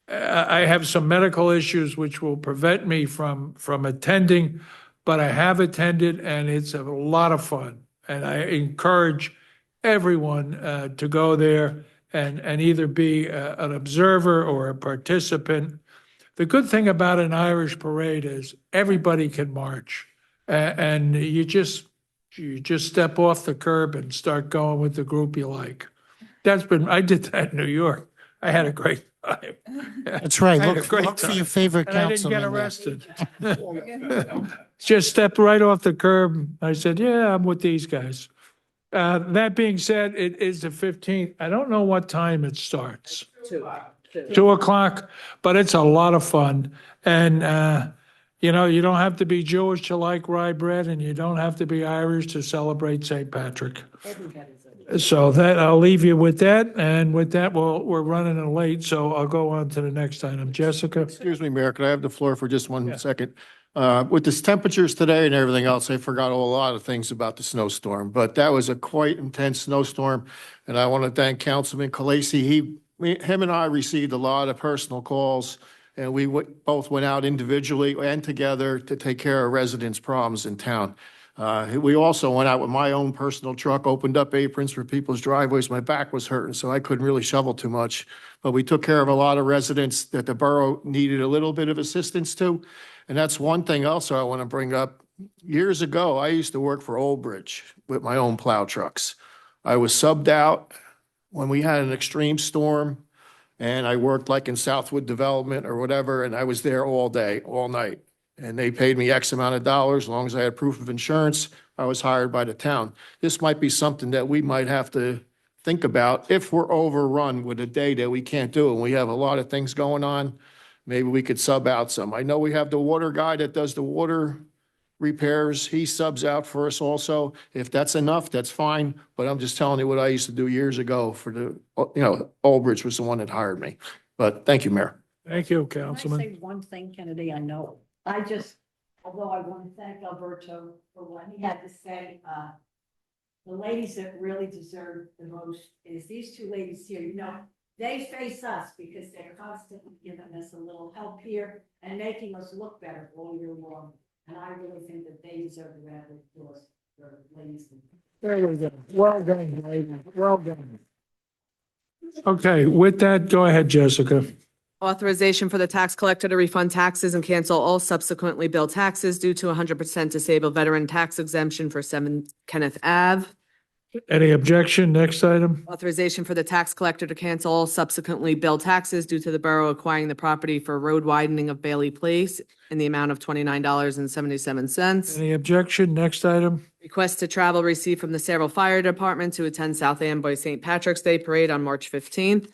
have some medical issues which will prevent me from attending, but I have attended, and it's a lot of fun. And I encourage everyone to go there and either be an observer or a participant. The good thing about an Irish parade is everybody can march. And you just step off the curb and start going with the group you like. I did that in New York. I had a great time.
That's right.
I had a
Look
great
for
time.
your favorite
And I didn't get
councilman there.
arrested. Just stepped right off the curb. I said, yeah, I'm with these guys. That being said, it is the 15th. I don't know what time it starts. 2 o'clock, but it's a lot of fun. And, you don't have to be Jewish to like rye bread, and you don't have to be Irish to celebrate St. Patrick. So that, I'll leave you with that. And with that, we're running late, so I'll go on to the next item. Jessica?
Excuse me, Mayor, could I have the floor for just
Yeah.
1 second? With the temperatures today and everything else, I forgot a lot of things about the snowstorm, but that was a quite intense snowstorm. And I want to thank Councilman Khaleesi. Him and I received a lot of personal calls, and we both went out individually and together to take care of residents' problems in town. We also went out with my own personal truck, opened up aprons for people's driveways. My back was hurting, so I couldn't really shovel too much. But we took care of a lot of residents that the borough needed a little bit of assistance to. And that's one thing also I want to bring up. Years ago, I used to work for Old Bridge with my own plow trucks. I was subbed out when we had an extreme storm, and I worked like in Southwood Development or whatever, and I was there all day, all night. And they paid me X amount of dollars. As long as I had proof of insurance, I was hired by the town. This might be something that we might have to think about if we're overrun with a day that we can't do it. And we have a lot of things going on. Maybe we could sub out some. I know we have the water guy that does the water repairs. He subs out for us also. If that's enough, that's fine. But I'm just telling you what I used to do years ago for Old Bridge was the one that hired me. But thank you, Mayor.
Thank you,
Can I
Councilman.
say one thing, Kennedy? I know, although I want to thank Alberto for what he had to say, the ladies that really deserve the most is these two ladies here. They face us because they're constantly giving us a little help here and making us look better all year long. And I really think that they deserve the round of applause for ladies.
There we go. Well done, lady. Well done. Okay, with that, go ahead, Jessica.
Authorization for the tax collector to refund taxes and cancel all subsequently billed taxes due to 100% disabled veteran tax exemption for 7 Kenneth Ave.
Any objection? Next item.
Authorization for the tax collector to cancel all subsequently billed taxes due to the borough acquiring the property for road widening of Bailey Place in the amount of $29.77.
Any objection? Next item.
Request to travel received from the Sayreville Fire Department to attend South Amboy St. Patrick's Day Parade on March 15th.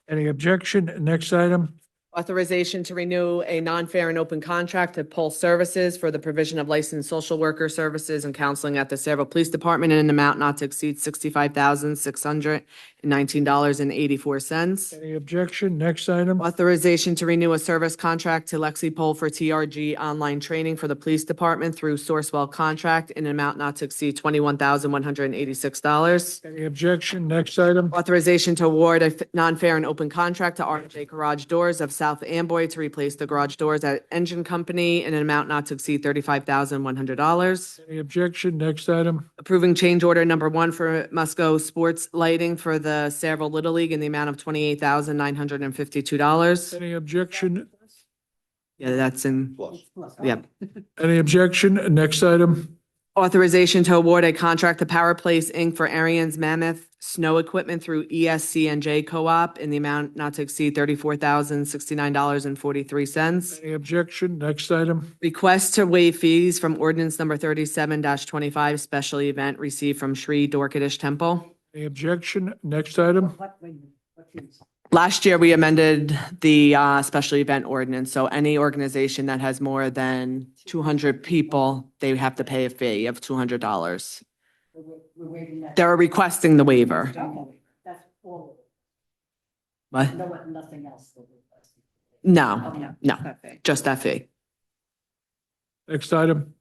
Any objection? Next item.
Authorization to renew a non-fair and open contract to Pulse Services for the provision of licensed social worker services and counseling at the Sayreville Police Department in an amount not to exceed $65,619.84.
Any objection? Next item.
Authorization to renew a service contract to Lexi Pole for TRG online training for the police department through Sourcewell contract in an amount not to exceed $21,186.
Any objection? Next item.
Authorization to award a non-fair and open contract to RJ Garage Doors of South Amboy to replace the garage doors at Engine Company in an amount not to exceed $35,100.
Any objection? Next item.
Approving change order number 1 for Musco Sports Lighting for the Sayreville Little League in the amount of $28,952.
Any objection?
Yeah, that's in, yep.
Any objection? Next item.
Authorization to award a contract to Power Place Inc. for Arians Mammoth Snow Equipment through ESCNJ Co-op in the amount not to exceed $34,069.43.
Any objection? Next item.
Request to waive fees from ordinance number 37-25, special event received from Shri Dorkadish Temple.
Any objection? Next item.
Last year, we amended the special event ordinance, so any organization that has more than 200 people, they have to pay a fee of $200. They're requesting the waiver.
That's all.
What?
Nothing else.
No, no, just that fee.
Next item.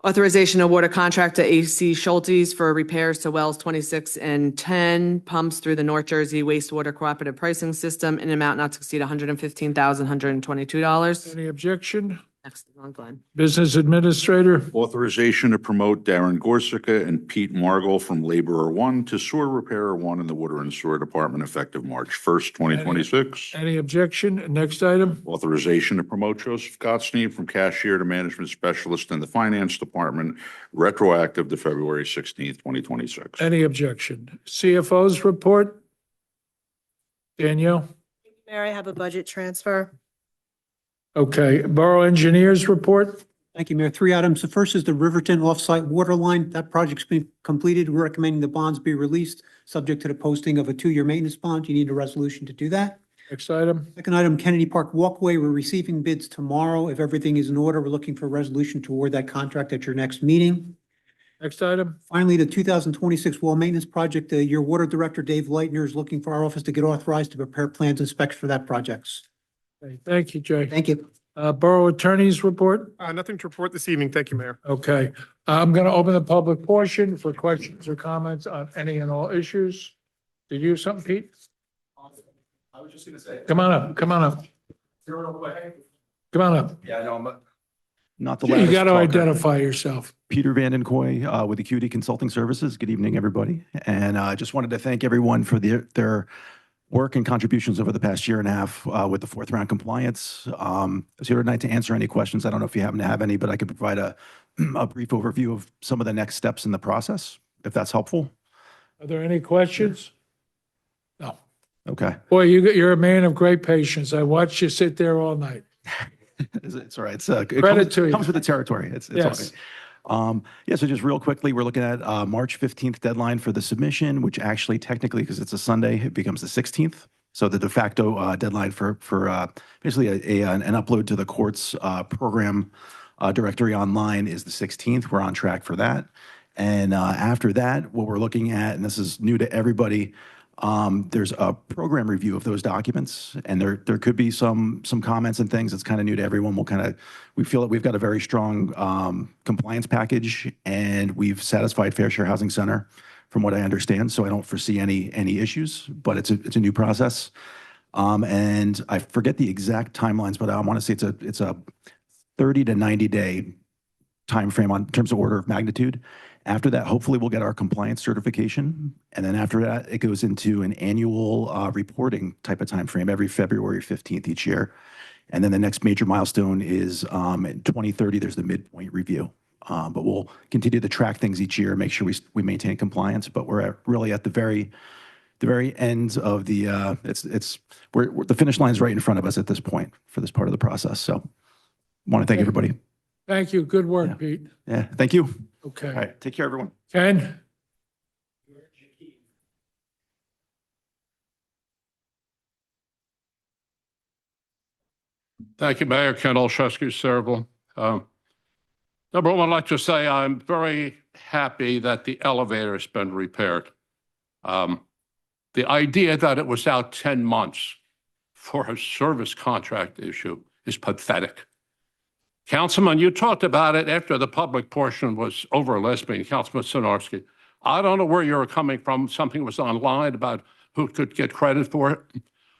Authorization to award a contract to AC Schultes for repairs to wells 26 and 10 pumps through the North Jersey wastewater cooperative pricing system in an amount not to exceed $115,122.
Any objection?
Next, on Glenn.
Business Administrator.
Authorization to promote Darren Gorsica and Pete Margol from Laborer 1 to Sewer Repairer 1 in the Water and Sewer Department effective March 1st, 2026.
Any objection? Next item.
Authorization to promote Joseph Gottschneid from Cashier to Management Specialist in the Finance Department, retroactive to February 16th, 2026.
Any objection? CFO's report. Danielle.
Mayor, I have a budget transfer.
Okay. Borough Engineers report.
Thank you, Mayor. 3 items. The first is the Riverton offsite water line. That project's been completed. We're recommending the bonds be released, subject to the posting of a 2-year maintenance bond. You need a resolution to do that.
Next item.
Second item, Kennedy Park Walkway. We're receiving bids tomorrow. If everything is in order, we're looking for a resolution to award that contract at your next meeting.
Next item.
Finally, the 2026 wall maintenance project, your water director, Dave Leitner, is looking for our office to get authorized to prepare plans and specs for that project.
Okay, thank you, Jay.
Thank you.
Borough Attorney's report.
Nothing to report this evening. Thank you, Mayor.
Okay, I'm going to open the public portion for questions or comments on any and all issues. Did you have something, Pete?
I was just gonna say.
Come on up, come on up,
Real quick.
come on up.
Yeah, I know, I'm not the
You
loudest
got to
talker.
identify yourself.
Peter Vanden Koy, with Acuity Consulting Services. Good evening, everybody. And I just wanted to thank everyone for their work and contributions over the past year and a half with the fourth round compliance. I was here tonight to answer any questions. I don't know if you happen to have any, but I can provide a brief overview of some of the next steps in the process, if that's helpful.
Are there any questions? No.
Okay.
Boy, you're a man of great patience. I watched you sit there all night.
It's all right. It
Credit to you.
comes with the territory. It's
Yes.
all right. Yeah, so just real quickly, we're looking at March 15th deadline for the submission, which actually technically, because it's a Sunday, it becomes the 16th. So the de facto deadline for basically an upload to the court's program directory online is the 16th. We're on track for that. And after that, what we're looking at, and this is new to everybody, there's a program review of those documents, and there could be some comments and things that's kind of new to everyone. We feel that we've got a very strong compliance package, and we've satisfied Fair Share Housing Center, from what I understand. So I don't foresee any issues, but it's a new process. And I forget the exact timelines, but I want to say it's a 30 to 90 day timeframe on terms of order of magnitude. After that, hopefully we'll get our compliance certification. And then after that, it goes into an annual reporting type of timeframe every February 15th each year. And then the next major milestone is in 2030, there's the midpoint review. But we'll continue to track things each year, make sure we maintain compliance. But we're really at the very end of the, the finish line is right in front of us at this point for this part of the process. So want to thank everybody.
Thank you. Good work, Pete.
Yeah, thank you.
Okay.
All right, take care, everyone.
Ken?
Thank you, Mayor. Ken Olszewski, Cerebral. Number one, I'd like to say I'm very happy that the elevator has been repaired. The idea that it was out 10 months for a service contract issue is pathetic. Councilman, you talked about it after the public portion was over last meeting, Councilman Sinarski. I don't know where you're coming from. Something was online about who could get credit for it.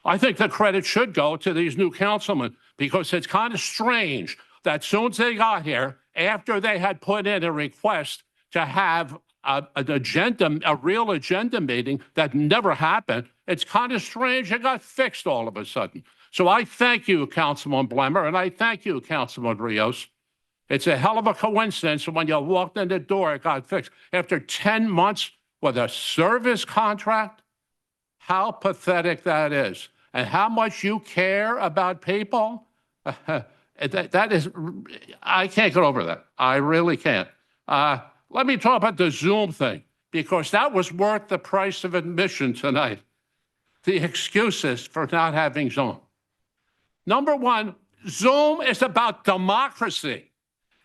I think the credit should go to these new councilmen because it's kind of strange that as soon as they got here, after they had put in a request to have an agenda, a real agenda meeting that never happened, it's kind of strange it got fixed all of a sudden. So I thank you, Councilman Blemmer, and I thank you, Councilman Rios. It's a hell of a coincidence when you walked in the door, it got fixed. After 10 months with a service contract, how pathetic that is. And how much you care about people, that is, I can't get over that. I really can't. Let me talk about the Zoom thing, because that was worth the price of admission tonight. The excuses for not having Zoom. Number one, Zoom is about democracy.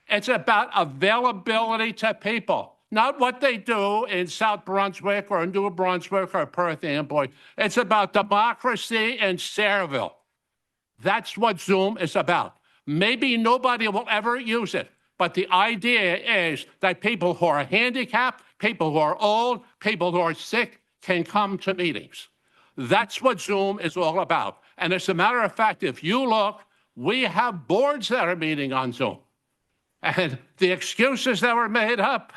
It's about availability to people, not what they do in South Brunswick or New Brunswick or Perth Amboy. It's about democracy in Sayreville. That's what Zoom is about. Maybe nobody will ever use it, but the idea is that people who are handicapped, people who are old, people who are sick can come to meetings. That's what Zoom is all about. And as a matter of fact, if you look, we have boards that are meeting on Zoom. And the excuses that were made up,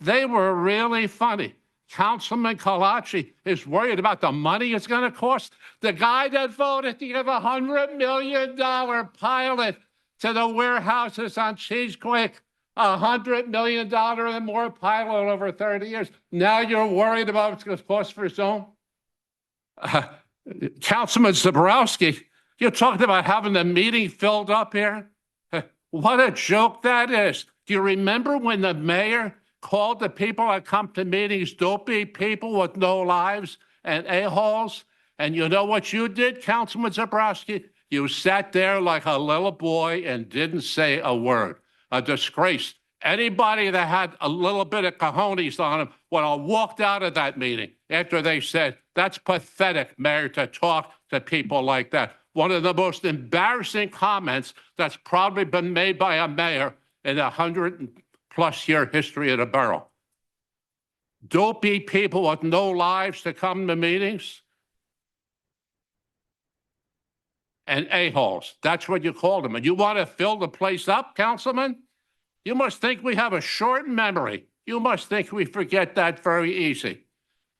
they were really funny. Councilman Kalachi is worried about the money it's going to cost. The guy that voted to give $100 million pilot to the warehouses on Cheesequake, $100 million and more pilot over 30 years. Now you're worried about what's going to cost for Zoom? Councilman Zabrowski, you're talking about having the meeting filled up here? What a joke that is. Do you remember when the mayor called the people that come to meetings dopey people with no lives and a-holes? And you know what you did, Councilman Zabrowski? You sat there like a little boy and didn't say a word. A disgrace. Anybody that had a little bit of cojones on them would have walked out of that meeting after they said, that's pathetic, Mayor, to talk to people like that. One of the most embarrassing comments that's probably been made by a mayor in the 100+ year history of the borough. Dopey people with no lives to come to meetings. And a-holes. That's what you call them. And you want to fill the place up, Councilman? You must think we have a short memory. You must think we forget that very easy.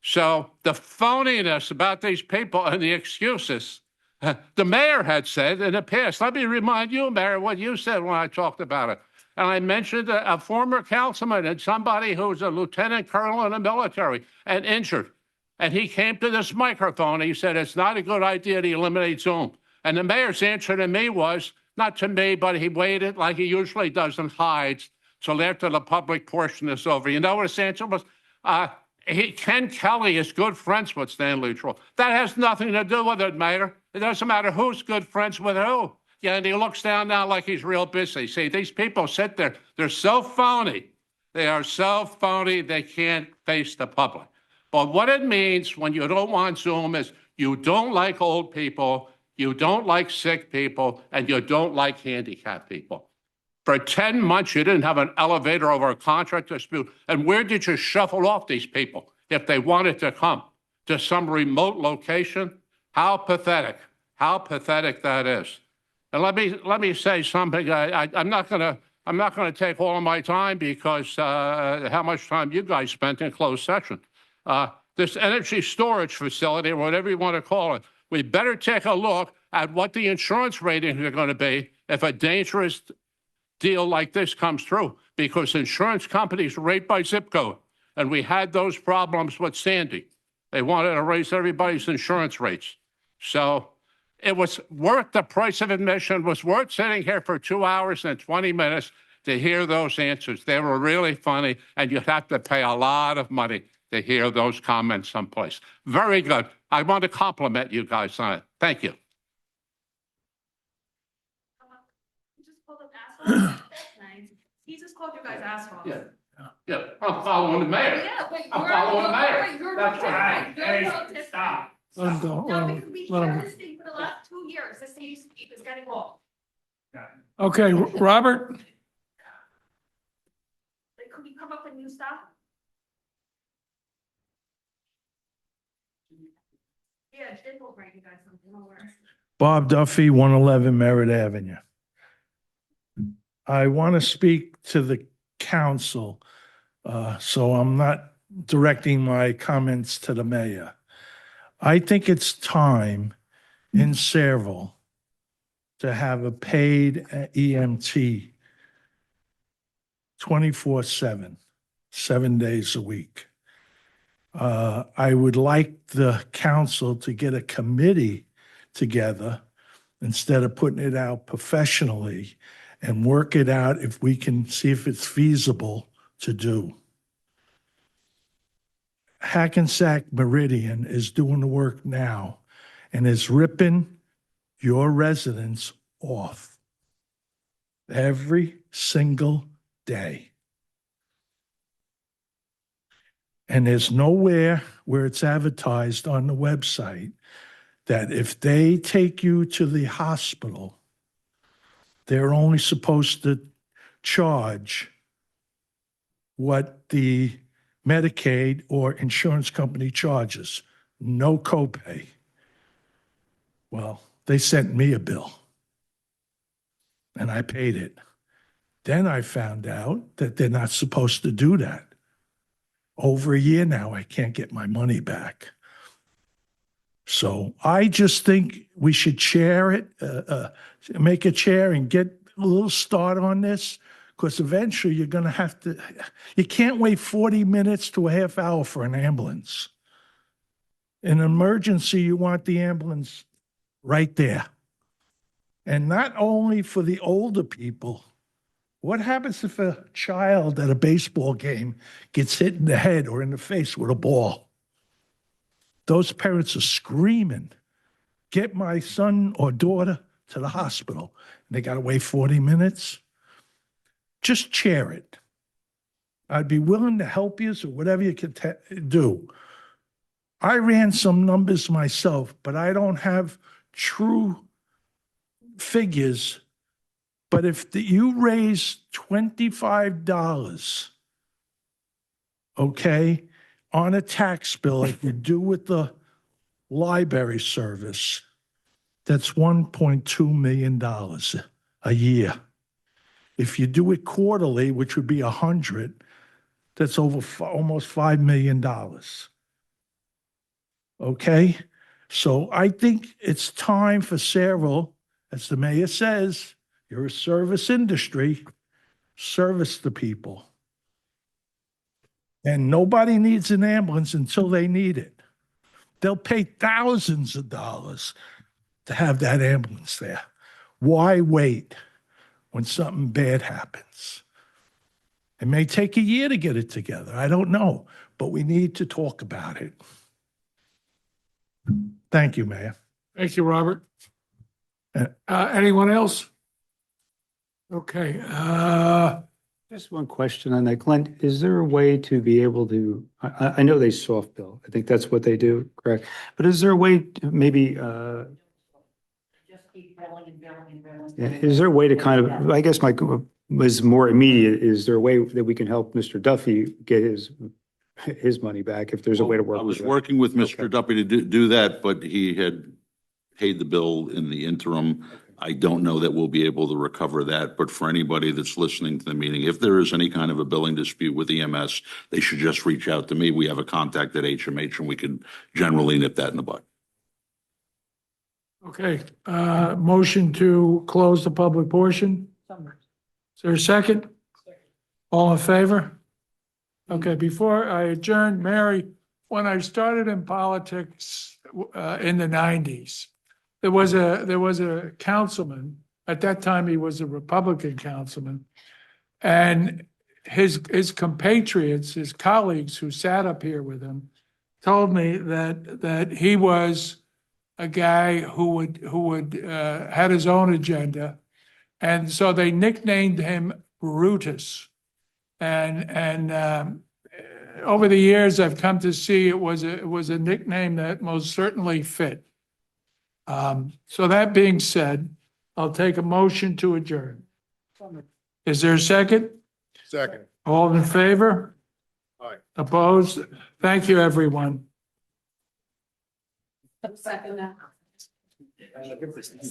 So the phoniness about these people and the excuses, the mayor had said in the past, let me remind you, Mayor, what you said when I talked about it. And I mentioned a former councilman and somebody who's a lieutenant colonel in the military and injured. And he came to this microphone and he said, it's not a good idea to eliminate Zoom. And the mayor's answer to me was, not to me, but he waited like he usually does and hides till after the public portion is over. You know what his answer was? Ken Kelly is good friends with Stanley Troll. That has nothing to do with it, Mayor. It doesn't matter who's good friends with who. Yeah, and he looks down now like he's real busy. See, these people sit there. They're so phony. They are so phony they can't face the public. But what it means when you don't want Zoom is you don't like old people, you don't like sick people, and you don't like handicapped people. For 10 months, you didn't have an elevator over a contract dispute. And where did you shuffle off these people if they wanted to come to some remote location? How pathetic that is. And let me say something. I'm not gonna take all of my time because how much time you guys spent in closed session. This energy storage facility, or whatever you want to call it, we better take a look at what the insurance ratings are going to be if a dangerous deal like this comes through, because insurance companies rate by zip code. And we had those problems with Sandy. They wanted to raise everybody's insurance rates. So it was worth the price of admission, was worth sitting here for 2 hours and 20 minutes to hear those answers. They were really funny, and you'd have to pay a lot of money to hear those comments someplace. Very good. I want to compliment you guys on it. Thank you.
He just called you guys assholes.
Yeah, I'm following the mayor.
Yeah, but
I'm following the mayor.
you're
That's right.
Hey,
stop.
Let him go.
No,
Let
because
him,
we
let
hear
him.
this thing for the last 2 years. This thing is getting old.
Okay, Robert?
Like, could we come up with new stuff? Yeah, it will bring you guys something. Don't worry.
Bob Duffy, 111 Merritt Avenue. I want to speak to the council, so I'm not directing my comments to the mayor. I think it's time in Sayreville to have a paid EMT 24/7, 7 days a week. I would like the council to get a committee together instead of putting it out professionally and work it out if we can see if it's feasible to do. Hackensack Meridian is doing the work now and is ripping your residents off every single day. And there's nowhere where it's advertised on the website that if they take you to the hospital, they're only supposed to charge what the Medicaid or insurance company charges, no copay. Well, they sent me a bill and I paid it. Then I found out that they're not supposed to do that. Over a year now, I can't get my money back. So I just think we should chair it, make a chair and get a little start on this, because eventually you're going to have to, you can't wait 40 minutes to a half hour for an ambulance. In an emergency, you want the ambulance right there. And not only for the older people. What happens if a child at a baseball game gets hit in the head or in the face with a ball? Those parents are screaming, get my son or daughter to the hospital. And they got to wait 40 minutes. Just chair it.
I'd be willing to help you, or whatever you can do. I ran some numbers myself, but I don't have true figures. But if you raise $25, okay, on a tax bill like you do with the library service, that's $1.2 million a year. If you do it quarterly, which would be 100, that's over almost $5 million. Okay? So I think it's time for Sayreville, as the mayor says, you're a service industry, service the people. And nobody needs an ambulance until they need it. They'll pay thousands of dollars to have that ambulance there. Why wait when something bad happens? It may take a year to get it together. I don't know, but we need to talk about it. Thank you, Mayor.
Thank you, Robert. Anyone else? Okay,
Just one question on that. Glenn, is there a way to be able to, I know they soft bill. I think that's what they do, correct? But is there a way to maybe,
Just keep billing and billing and billing.
yeah, is there a way to kind of, I guess my was more immediate, is there a way that we can help Mr. Duffy get his money back if there's a way to work?
I was
with that?
working with Mr. Duffy to do that, but he had paid the bill in the interim. I don't know that we'll be able to recover that, but for anybody that's listening to the meeting, if there is any kind of a billing dispute with EMS, they should just reach out to me. We have a contact at HMH and we can generally nip that in the bud.
okay, motion to close the public portion. Is there a second? All in favor? Okay, before I adjourn, Mary, when I started in politics in the 90s, there was a councilman, at that time he was a Republican councilman, and his compatriots, his colleagues who sat up here with him, told me that he was a guy who would had his own agenda, and so they nicknamed him Brutus. And over the years, I've come to see it was a nickname that most certainly fit. So that being said, I'll take a motion to adjourn. Is there a second?
Second.
All in favor?
Aye.
Opposed? Thank you, everyone.
Second now.